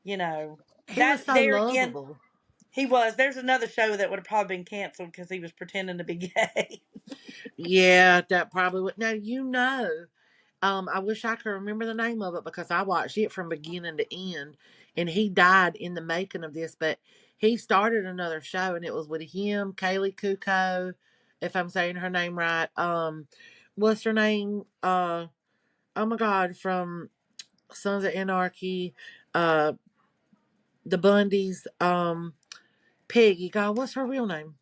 S1: He was
S2: that
S1: so
S2: there again.
S1: lovable.
S2: He was. There's another show that would have probably been canceled because he was pretending to be gay.
S1: Yeah, that probably would. Now, I wish I could remember the name of it because I watched it from beginning to end, and he died in the making of this. But he started another show, and it was with him, Kaylee Kuko, if I'm saying her name right. What's her name? Oh my God, from Sons of Anarchy, uh, the Bundys, Peggy. God, what's her real name?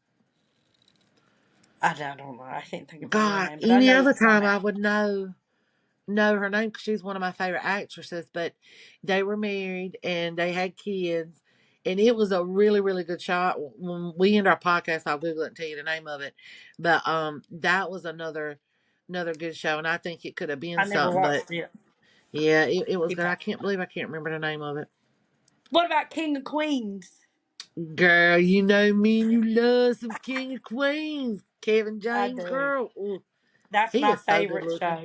S2: I don't know. I can't think of her real
S1: God,
S2: name, but I
S1: any
S2: know
S1: other
S2: it's on
S1: time I
S2: there.
S1: would know her name because she's one of my favorite actresses. But they were married and they had kids, and it was a really really good shot. When we end our podcast, I'll Google it and tell you the name of it. But that was another good show, and I think it could have been
S2: I never
S1: something. But
S2: watched it.
S1: yeah, it was
S2: Keep
S1: good. I
S2: talking.
S1: can't believe I can't remember the name of it.
S2: What about King of Queens?
S1: Girl, you know me and you love some King of Queens. Kevin
S2: I
S1: James,
S2: do.
S1: girl. Ooh,
S2: That's
S1: he
S2: my
S1: is so good
S2: favorite
S1: looking.
S2: show.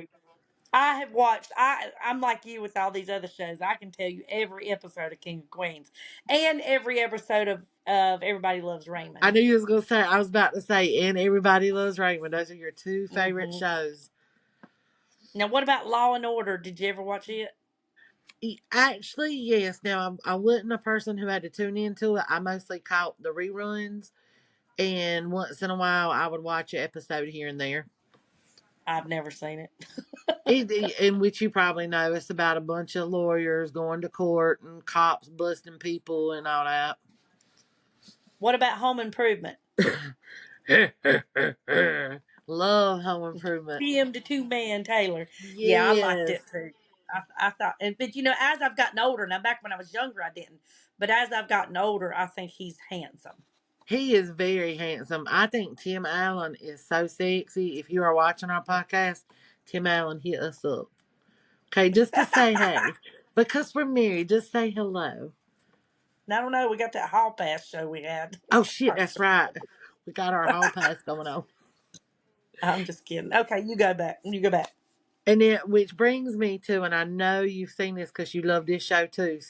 S2: I have watched. I'm like you with all these other shows. I can tell you every episode of King of Queens, and every episode of Everybody Loves
S1: I
S2: Raymond.
S1: knew you was gonna say. I was about to say, and Everybody Loves Raymond. Those are your two favorite
S2: Hmm.
S1: shows.
S2: Now, what about Law and Order? Did you ever watch it?
S1: Actually, yes. Now, I wasn't a person who had to tune into it. I mostly caught the reruns, and once in a while, I would watch an episode here and there.
S2: I've never seen it.
S1: In which you probably know, it's about a bunch of lawyers going to court and cops busting people and all that.
S2: What about Home Improvement?
S1: Love Home Improvement.
S2: PM to Two Man Taylor. Yeah, I liked
S1: Yes.
S2: it too. I thought, but as I've gotten older, now back when I was younger, I didn't. But as I've gotten older, I think he's handsome.
S1: He is very handsome. I think Tim Allen is so sexy. If you are watching our podcast, Tim Allen, hit us up. Okay, just to say hey. Because we're married, just say hello.
S2: I don't know. We got that Hall Pass show we had.
S1: Oh shit, that's right. We got our hall pass going on.
S2: I'm just kidding. Okay, you go back. You go back.
S1: And then which brings me to, and I know you've seen this because you love this show too.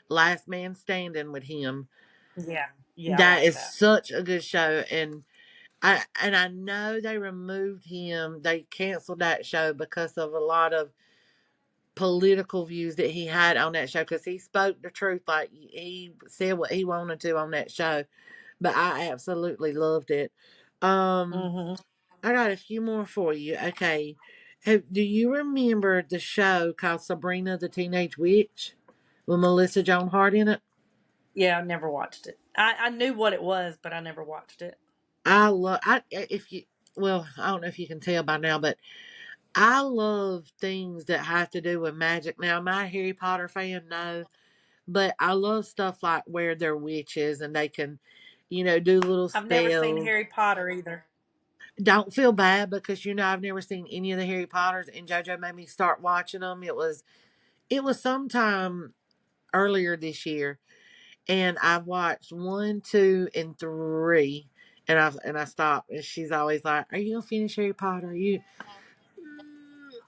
S1: Last Man Standing with him.
S2: Yeah, yeah, I
S1: That
S2: like
S1: is
S2: that.
S1: such a good show, and I know they removed him. They canceled that show because of a lot of political views that he had on that show because he spoke the truth, like he said what he wanted to on that show. But I absolutely loved it. Um,
S2: Hmm.
S1: I got a few more for you. Okay, do you remember the show called Sabrina the Teenage Witch with Melissa Joan Hart in it?
S2: Yeah, I never watched it. I knew what it was, but I never watched it.
S1: I love. I if you well, I don't know if you can tell by now, but I love things that have to do with magic. Now, am I a Harry Potter fan? No. But I love stuff like where they're witches and they can, do little
S2: I've never seen
S1: spells.
S2: Harry Potter either.
S1: Don't feel bad because I've never seen any of the Harry Potters and JoJo made me start watching them. It was sometime earlier this year and I've watched 1, 2, and 3 and I stopped and she's always like, "Are you gonna finish Harry Potter? Are you?"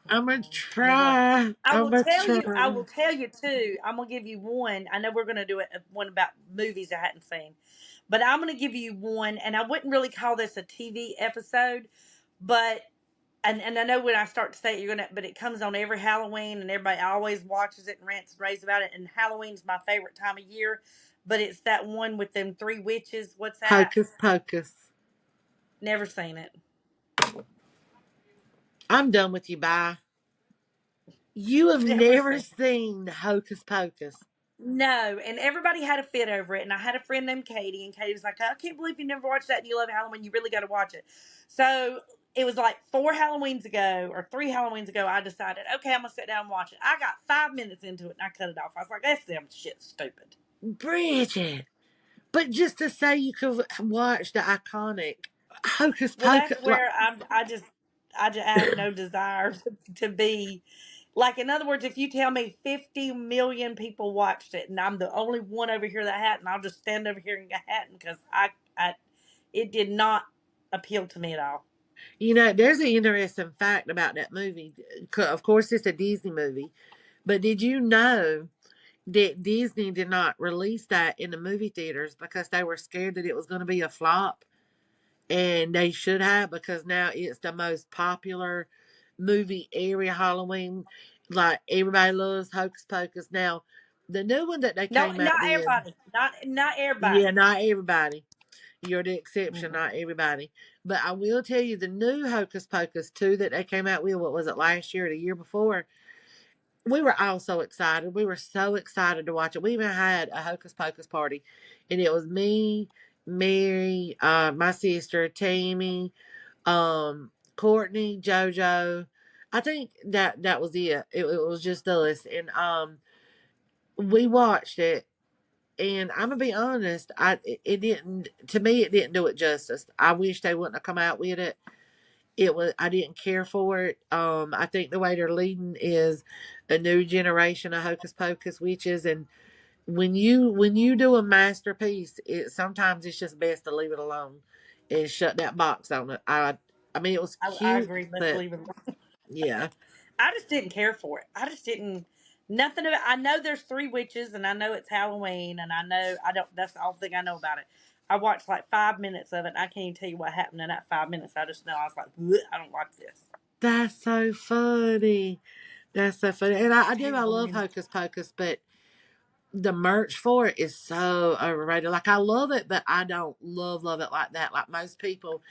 S1: I'm gonna
S2: Never watched.
S1: try.
S2: I
S1: I'm
S2: will
S1: gonna
S2: tell you. I
S1: try.
S2: will tell you too. I'm gonna give you one. I know we're gonna do it one about movies I hadn't seen, but I'm gonna give you one. And I wouldn't really call this a TV episode, but and I know when I start to say it, you're gonna. But it comes on every Halloween, and everybody always watches it and rants and raves about it. And Halloween's my favorite time of year. But it's that one with them three witches. What's that?
S1: Hocus Pocus.
S2: Never seen it.
S1: I'm done with you. Bye. You have
S2: Never
S1: never
S2: seen.
S1: seen Hocus Pocus.
S2: No, and everybody had a fit over it. And I had a friend named Katie, and Katie was like, I can't believe you never watched that and you love Halloween. You really got to watch it. So it was like 4 Halloweens ago or 3 Halloweens ago, I decided, okay, I'm going to sit down and watch it. I got 5 minutes into it and I cut it off. I was like, that's damn shit stupid.
S1: Bridget. But just to say you could watch the iconic Hocus
S2: Well,
S1: Pocus.
S2: that's where I have no desire to be. Like, in other words, if you tell me 50 million people watched it and I'm the only one over here that hadn't, I'll just stand over here and go hadn't because I, it did not appeal to me at all.
S1: There's an interesting fact about that movie. Of course, it's a Disney movie. But did you know that Disney did not release that in the movie theaters because they were scared that it was going to be a flop? And they should have because now it's the most popular movie area Halloween. Like everybody loves Hocus Pocus. Now, the new one that they
S2: No,
S1: came
S2: not
S1: out with,
S2: everybody. Not
S1: yeah,
S2: everybody.
S1: not everybody. You're the exception,
S2: Mm-mm.
S1: not everybody. But I will tell you the new Hocus Pocus 2 that they came out with, what was it, last year or the year before? We were all so excited. We were so excited to watch it. We even had a Hocus Pocus party. And it was me Mary, my sister Tammy, Courtney, JoJo. I think that was it. It was just us, and we watched it. And I'm gonna be honest, it didn't, to me it didn't do it justice. I wish they wouldn't have come out with it. It was, I didn't care for it. I think the way they're leading is a new generation of hocus pocus witches, and when you do a masterpiece, it sometimes it's just best to leave it alone and shut that box on it. I mean it was
S2: I
S1: cute,
S2: agree. Let's
S1: but
S2: leave it.
S1: yeah.
S2: I just didn't care for it. I just didn't. Nothing of it. I know there's three witches, and I know it's Halloween, and I know I don't. That's the only thing I know about it. I watched like 5 minutes of it, and I can't even tell you what happened in that 5 minutes. I just know I was like, "Bleh, I don't like this.
S1: That's so funny. That's so funny. And I do, I
S2: Terrible
S1: love
S2: name.
S1: Hocus Pocus, but the merch for it is so overrated. Like I love it, but I don't love it like that. Like most people,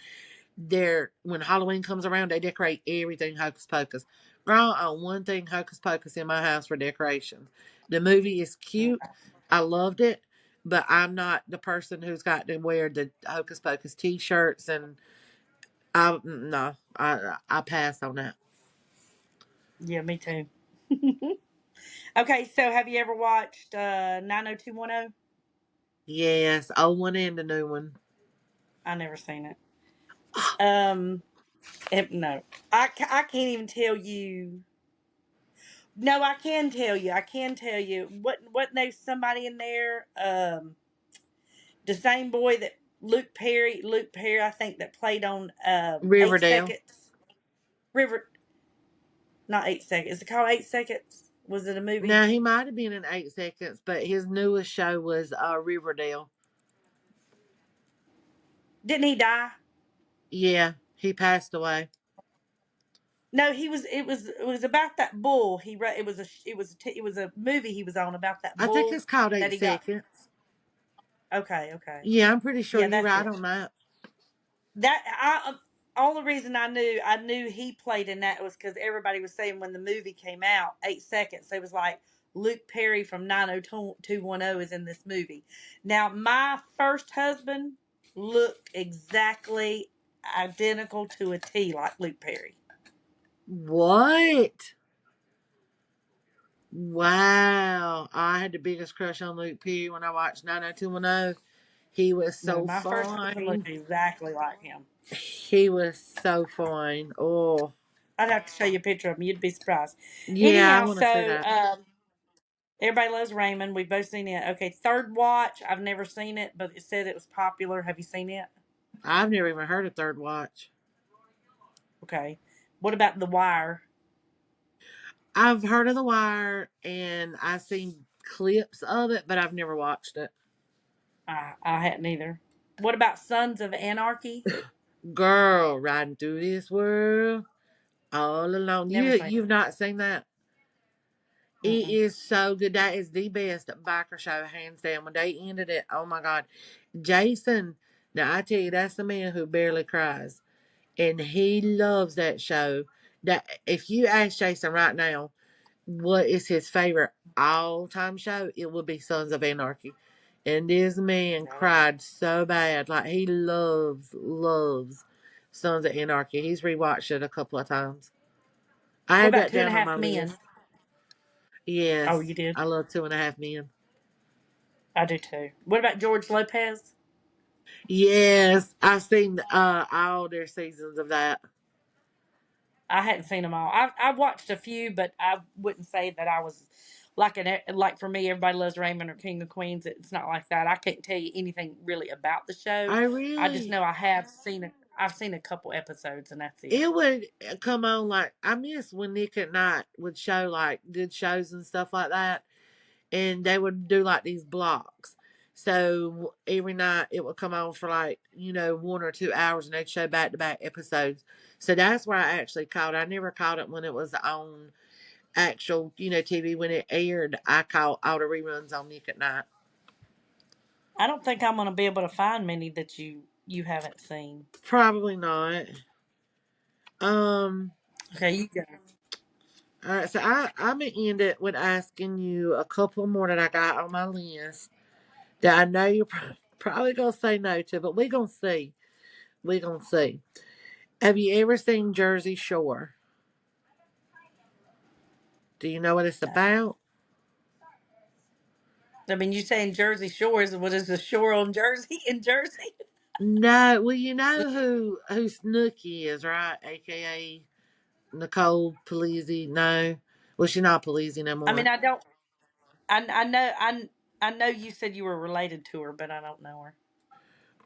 S1: they're, when Halloween comes around, they decorate everything Hocus Pocus. Girl, I own one thing Hocus Pocus in my house for decorations. The movie is cute. I loved it, but I'm not the person who's got to wear the Hocus Pocus t-shirts, and I no, I pass on that.
S2: Yeah, me too. Okay, so have you ever watched 90210?
S1: Yes, old one and the new one.
S2: I never seen it. No, I can't even tell you. No, I can tell you. I can tell you. What knows somebody in there? The same boy that Luke Perry, I think, that played on Eight
S1: Riverdale.
S2: Seconds. River, not 8 seconds. Is it called 8 seconds? Was it a movie?
S1: Now he might have been in 8 seconds, but his newest show was Riverdale.
S2: Didn't he die?
S1: Yeah, he passed away.
S2: No, he was. It was about that bull. He wrote. It was a movie he was on about that
S1: I think
S2: bull
S1: it's called
S2: that
S1: Eight
S2: he got.
S1: Seconds.
S2: Okay, okay.
S1: Yeah, I'm pretty sure
S2: Yeah,
S1: you're
S2: that's
S1: right
S2: it.
S1: on that.
S2: That I only reason I knew he played in that was because everybody was saying when the movie came out, 8 seconds. It was like Luke Perry from 90210 is in this movie. Now my first husband looked exactly identical to a T like Luke Perry.
S1: What? Wow. I had the biggest crush on Luke Perry when I watched 90210. He was
S2: No,
S1: so
S2: my first husband
S1: fine.
S2: looked exactly like him.
S1: He was so fine. Oh,
S2: I'd have to show you a picture of him. You'd be surprised.
S1: yeah, I
S2: Anyhow,
S1: want to see
S2: so
S1: that.
S2: everybody loves Raymond. We've both seen it. Okay, Third Watch. I've never seen it, but it said it was popular. Have you seen it?
S1: I've never even heard of Third Watch.
S2: Okay. What about The Wire?
S1: I've heard of The Wire and I've seen clips of it, but I've never watched it.
S2: I hadn't either. What about Sons of Anarchy?
S1: Girl, riding through this world all alone.
S2: Never seen
S1: You've
S2: it.
S1: not seen that? It
S2: Mm-mm.
S1: is so good. That is the best biker show, hands down. When they ended it, oh my god, Jason. Now I tell you, that's the man who barely cries, and he loves that show. That if you ask Jason right now, what is his favorite all time show, it would be Sons of Anarchy. And this man
S2: No.
S1: cried so bad. Like he loves Sons of Anarchy. He's rewatched it a couple of times. I
S2: What
S1: had
S2: about
S1: that
S2: Two and a
S1: down on
S2: Half
S1: my
S2: Men?
S1: list.
S2: Oh,
S1: Yes.
S2: you did?
S1: I love Two and a Half Men.
S2: I do too. What about George Lopez?
S1: Yes. I've seen all their seasons of that.
S2: I hadn't seen them all. I watched a few, but I wouldn't say that I was like for me. Everybody loves Raymond or King of Queens. It's not like that. I can't tell you anything really about the show.
S1: I
S2: I just
S1: really,
S2: know I have seen it. I've seen a couple episodes, and that's it.
S1: it would come on, like I miss when Nick at Night would show like good shows and stuff like that, and they would do like these blocks. So every night it would come on for like 1 or 2 hours, and they'd show back to back episodes. So that's where I actually caught it. I never caught it when it was on actual TV when it aired. I caught all the reruns on Nick at Night.
S2: I don't think I'm going to be able to find many that you haven't seen.
S1: Probably not. Um.
S2: Okay, you go.
S1: All right. So I'm gonna end it with asking you a couple more that I got on my list that I know you're probably gonna say no to, but we gonna see. We gonna see. Have you ever seen Jersey Shore? Do you know what it's
S2: No.
S1: about?
S2: I mean, you saying Jersey Shores? What is the shore on Jersey in Jersey?
S1: No. Well, you know who Snooki is, right? AKA Nicole Polizzi. No. Well, she's not Polizzi no
S2: I mean,
S1: more.
S2: I don't. I know you said you were related to her, but I don't know her.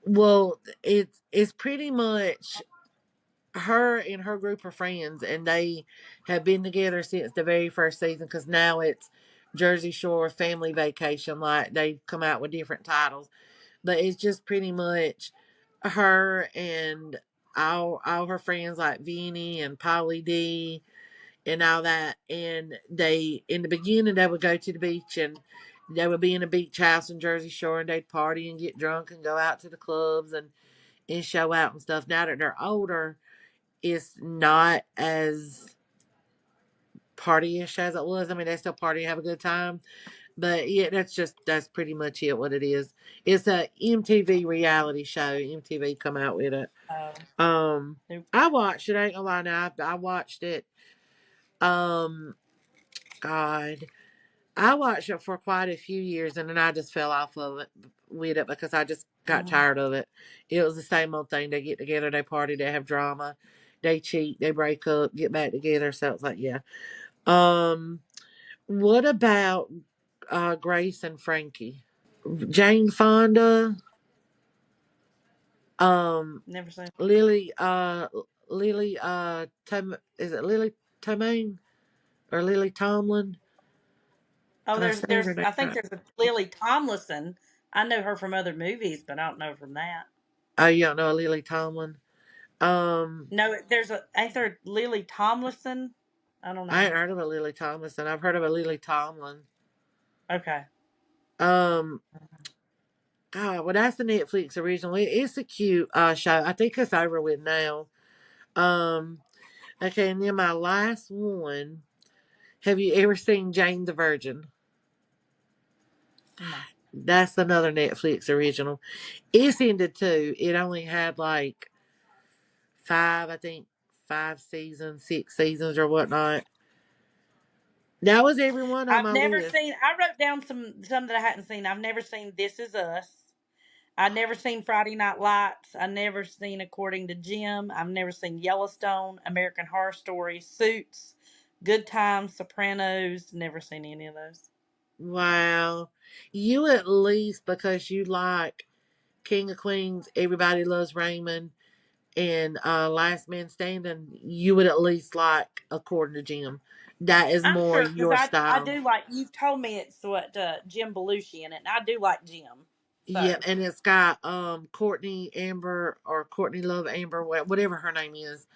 S1: Well, it's pretty much her and her group of friends, and they have been together since the very first season. Because now it's Jersey Shore Family Vacation. Like they've come out with different titles, but it's just pretty much her and all her friends like Vinny and Polly D and all that. And they in the beginning they would go to the beach and they would be in a beach house in Jersey Shore and they'd party and get drunk and go out to the clubs and show out and stuff. Now that they're older, it's not as partyish as it was. I mean, they still party and have a good time, but yeah, that's pretty much it. What it is, it's a MTV reality show. MTV come out with it.
S2: Oh,
S1: Um,
S2: nope.
S1: I watched it. I ain't gonna lie now. I watched it. Um, God, I watched it for quite a few years, and then I just fell off of it with it because I just got
S2: Mhm.
S1: tired of it. It was the same old thing. They get together, they party, they have drama, they cheat, they break up, get back together. So it's like, yeah. Um, what about Grace and Frankie? Jane Fonda, um,
S2: Never seen.
S1: Lily, Lily, is it Lily Tomane or Lily Tomlin?
S2: Oh,
S1: Am I saying her
S2: there's.
S1: name
S2: I think
S1: right?
S2: there's a Lily Tomlinson. I know her from other movies, but I don't know her from that.
S1: Oh, you don't know Lily Tomlin? Um,
S2: No, there's a. Ain't there Lily Tomlinson? I don't
S1: I
S2: know.
S1: ain't heard of a Lily Tomlinson. I've heard of a Lily Tomlin.
S2: Okay.
S1: Um, God, well, that's the Netflix original. It's a cute show. I think it's over with now. Um, okay, and then my last one. Have you ever seen Jane the Virgin?
S2: No.
S1: That's another Netflix original. It's ended too. It only had like five, I think, 5 seasons, 6 seasons, or whatnot. That was everyone on
S2: I've
S1: my
S2: never
S1: list.
S2: seen. I wrote down some that I hadn't seen. I've never seen This Is Us. I've never seen Friday Night Lights. I've never seen According to Jim. I've never seen Yellowstone, American Horror Story, Suits, Good Times, Sopranos. Never seen any of those.
S1: Wow. You at least, because you like King of Queens, Everybody Loves Raymond, and Last Man Standing, you would at least like According to Jim. That is
S2: I'm
S1: more
S2: sure because
S1: your
S2: I
S1: style.
S2: do like you've told me it's what Jim Belushi in it, and I do like Jim.
S1: Yeah,
S2: So
S1: and it's got Courtney Amber or Courtney Love Amber, whatever her name is.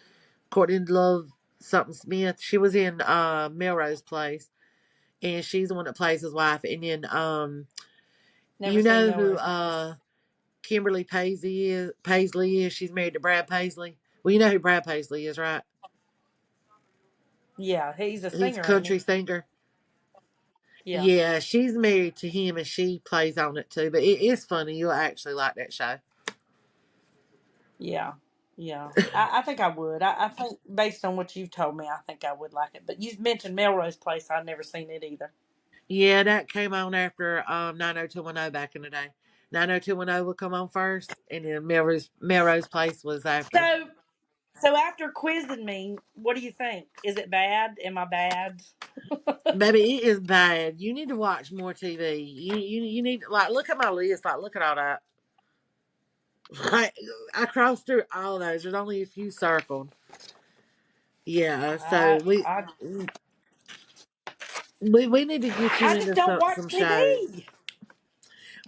S1: Courtney Love something Smith. She was in Melrose Place, and she's the one that plays his wife. And then
S2: never
S1: you
S2: seen
S1: know who
S2: Melrose Place.
S1: Kimberly Paisley is? Paisley is. She's married to Brad Paisley. Well, you know who Brad Paisley is, right?
S2: Yeah, he's a
S1: He's a
S2: singer, ain't he?
S1: country singer.
S2: Yeah,
S1: Yeah, she's married to him, and she plays on it too. But it's funny. You'll actually like that show.
S2: yeah, yeah. I think I would. I think based on what you've told me, I think I would like it. But you've mentioned Melrose Place. I've never seen it either.
S1: Yeah, that came on after 90210 back in the day. 90210 would come on first, and then Melrose Place was after.
S2: So, so after quizzing me, what do you think? Is it bad? Am I bad?
S1: Baby, it is bad. You need to watch more TV. You need like look at my list. Like look at all that. Like I crossed through all those. There's only a few circled. Yeah, so
S2: I
S1: we need to get you
S2: I just
S1: into
S2: don't watch
S1: some shows.
S2: TV.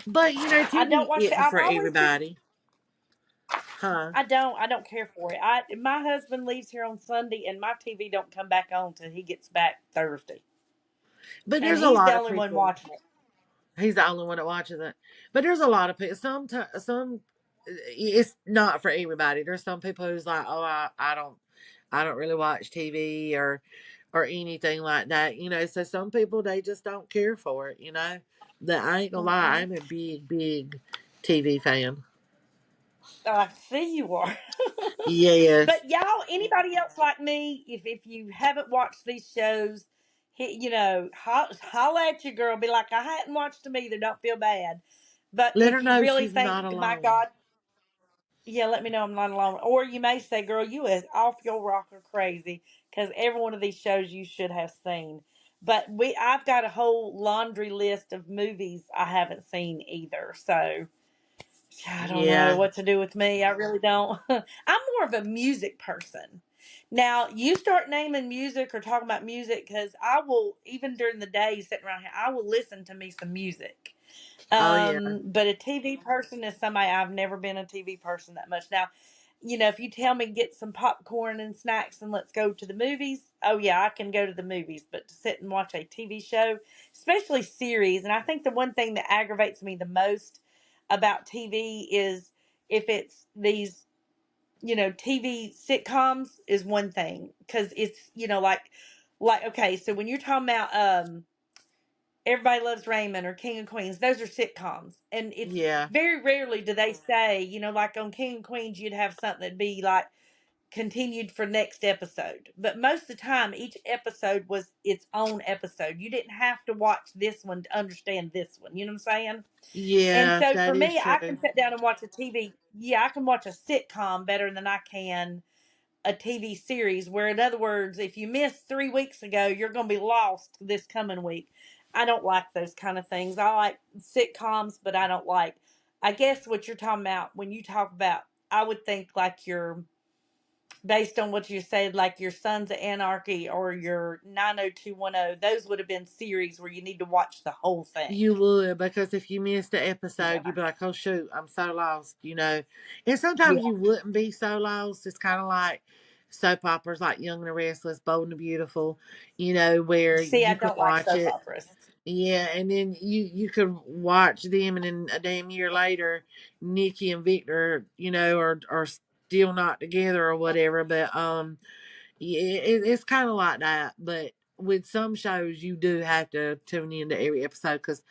S1: But you know,
S2: I don't
S1: TV
S2: watch it.
S1: isn't
S2: I've
S1: for
S2: always been.
S1: everybody, huh?
S2: I don't care for it. My husband leaves here on Sunday, and my TV don't come back on till he gets back Thursday,
S1: But
S2: and
S1: there's a
S2: he's the
S1: lot of
S2: only one
S1: people.
S2: watching it.
S1: He's the only one that watches it. But there's a lot of people. Some it's not for everybody. There's some people who's like, oh, I don't really watch TV or anything like that. You know, so some people they just don't care for it. You know, that I ain't gonna lie,
S2: Mm-mm.
S1: I'm a big TV fan.
S2: Oh, I see you are.
S1: Yes.
S2: But y'all, anybody else like me, if you haven't watched these shows, holla at your girl. Be like, I hadn't watched them either. Don't feel bad. But
S1: Let
S2: if
S1: her
S2: you
S1: know
S2: really
S1: she's not
S2: think, my
S1: alone.
S2: God, yeah, let me know I'm not alone. Or you may say, girl, you is off your rocker crazy, because every one of these shows you should have seen. But I've got a whole laundry list of movies I haven't seen either. So I don't know
S1: Yeah.
S2: what to do with me. I really don't. I'm more of a music person. Now, you start naming music or talking about music, because I will, even during the day sitting around here, I will listen to me some music.
S1: Oh yeah.
S2: But a TV person is somebody. I've never been a TV person that much. Now, if you tell me get some popcorn and snacks and let's go to the movies, oh yeah, I can go to the movies. But to sit and watch a TV show, especially series, and I think the one thing that aggravates me the most about TV is if it's these, TV sitcoms is one thing, because it's, like okay, so when you're talking about Everybody Loves Raymond or King of Queens, those are sitcoms. And it's
S1: Yeah.
S2: very rarely do they say, like on King of Queens, you'd have something that'd be like continued for next episode. But most of the time, each episode was its own episode. You didn't have to watch this one to understand this one. You know what I'm saying? And
S1: Yeah,
S2: so for
S1: that is
S2: me, I
S1: true.
S2: can sit down and watch a TV. Yeah, I can watch a sitcom better than I can a TV series, where, in other words, if you missed 3 weeks ago, you're going to be lost this coming week. I don't like those kind of things. I like sitcoms, but I don't like, I guess, what you're talking about when you talk about, I would think like you're, based on what you said, like your Sons of Anarchy or your 90210, those would have been series where you need to watch the whole thing.
S1: You would, because if you missed an episode,
S2: Yeah.
S1: you'd be like, "Oh shoot, I'm so lost." And sometimes
S2: Yeah.
S1: you wouldn't be so lost. It's kind of like soap operas, like Young and the Restless, Bold and the Beautiful. Where
S2: See, I
S1: you can
S2: don't like
S1: watch
S2: soap
S1: it.
S2: operas.
S1: Yeah, and then you could watch them, and then a damn year later, Nikki and Victor, are still not together or whatever. But yeah, it's kind of like that. But with some shows, you do have to tune into every episode, because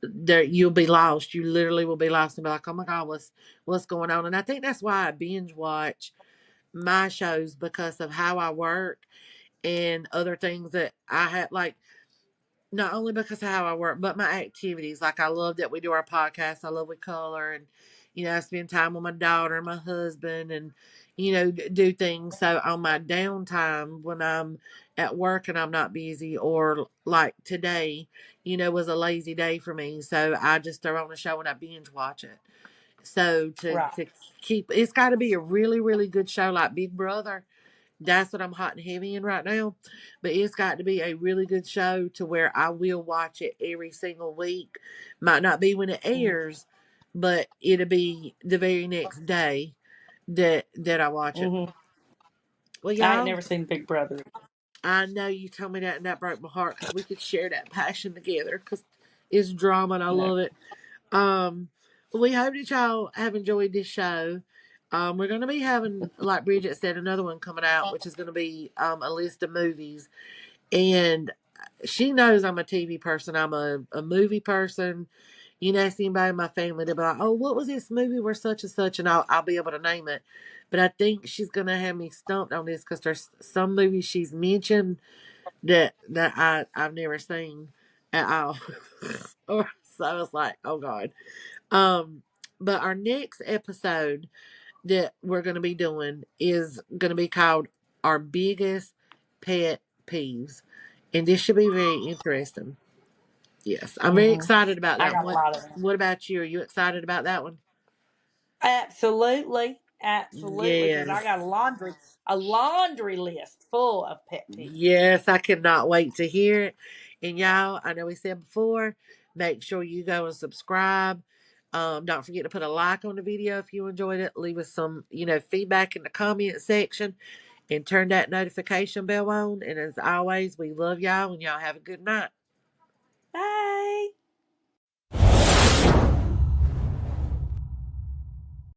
S1: there you'll be lost. You literally will be lost and be like, "Oh my god, what's going on?" And I think that's why I binge watch my shows, because of how I work and other things that I have, like, not only because of how I work, but my activities. Like, I love that we do our podcast. I love we color, and I spend time with my daughter and my husband, and do things. So on my downtime, when I'm at work and I'm not busy, or like today, was a lazy day for me. So I just throw on a show and I binge watch it. So
S2: Right.
S1: to keep, it's got to be a really really good show, like Big Brother. That's what I'm hot and heavy in right now. But it's got to be a really good show to where I will watch it every single week. Might not be when it airs, but it'll be the very next day that I watch it.
S2: Mm-hmm.
S1: Well,
S2: I ain't
S1: y'all,
S2: never seen Big Brother.
S1: I know you told me that, and that broke my heart, because we could share that passion together, because it's drama and I
S2: No.
S1: love it. Um, we hope that y'all have enjoyed this show. We're going to be having, like Bridget said, another one coming out, which is going to be a list of movies. And she knows I'm a TV person. I'm a movie person. Ask anybody in my family, they'll be like, "Oh, what was this movie where such and such?" And I'll be able to name it. But I think she's gonna have me stumped on this, because there's some movies she's mentioned that I've never seen at all. Or so it's like, oh god. Um, but our next episode that we're gonna be doing is gonna be called Our Biggest Pet Peeves, and this should be very interesting. Yes, I'm very
S2: Mm-hmm.
S1: excited about
S2: I
S1: that one.
S2: got a lot of them.
S1: What about you? Are you excited about that one?
S2: Absolutely, absolutely. Because I
S1: Yes.
S2: got a laundry list full of pet peeves.
S1: Yes, I cannot wait to hear it. And y'all, I know we said before, make sure you go and subscribe. Don't forget to put a like on the video if you enjoyed it. Leave us some, feedback in the comment section, and turn that notification bell on. And as always, we love y'all, and y'all have a good night.
S2: Bye.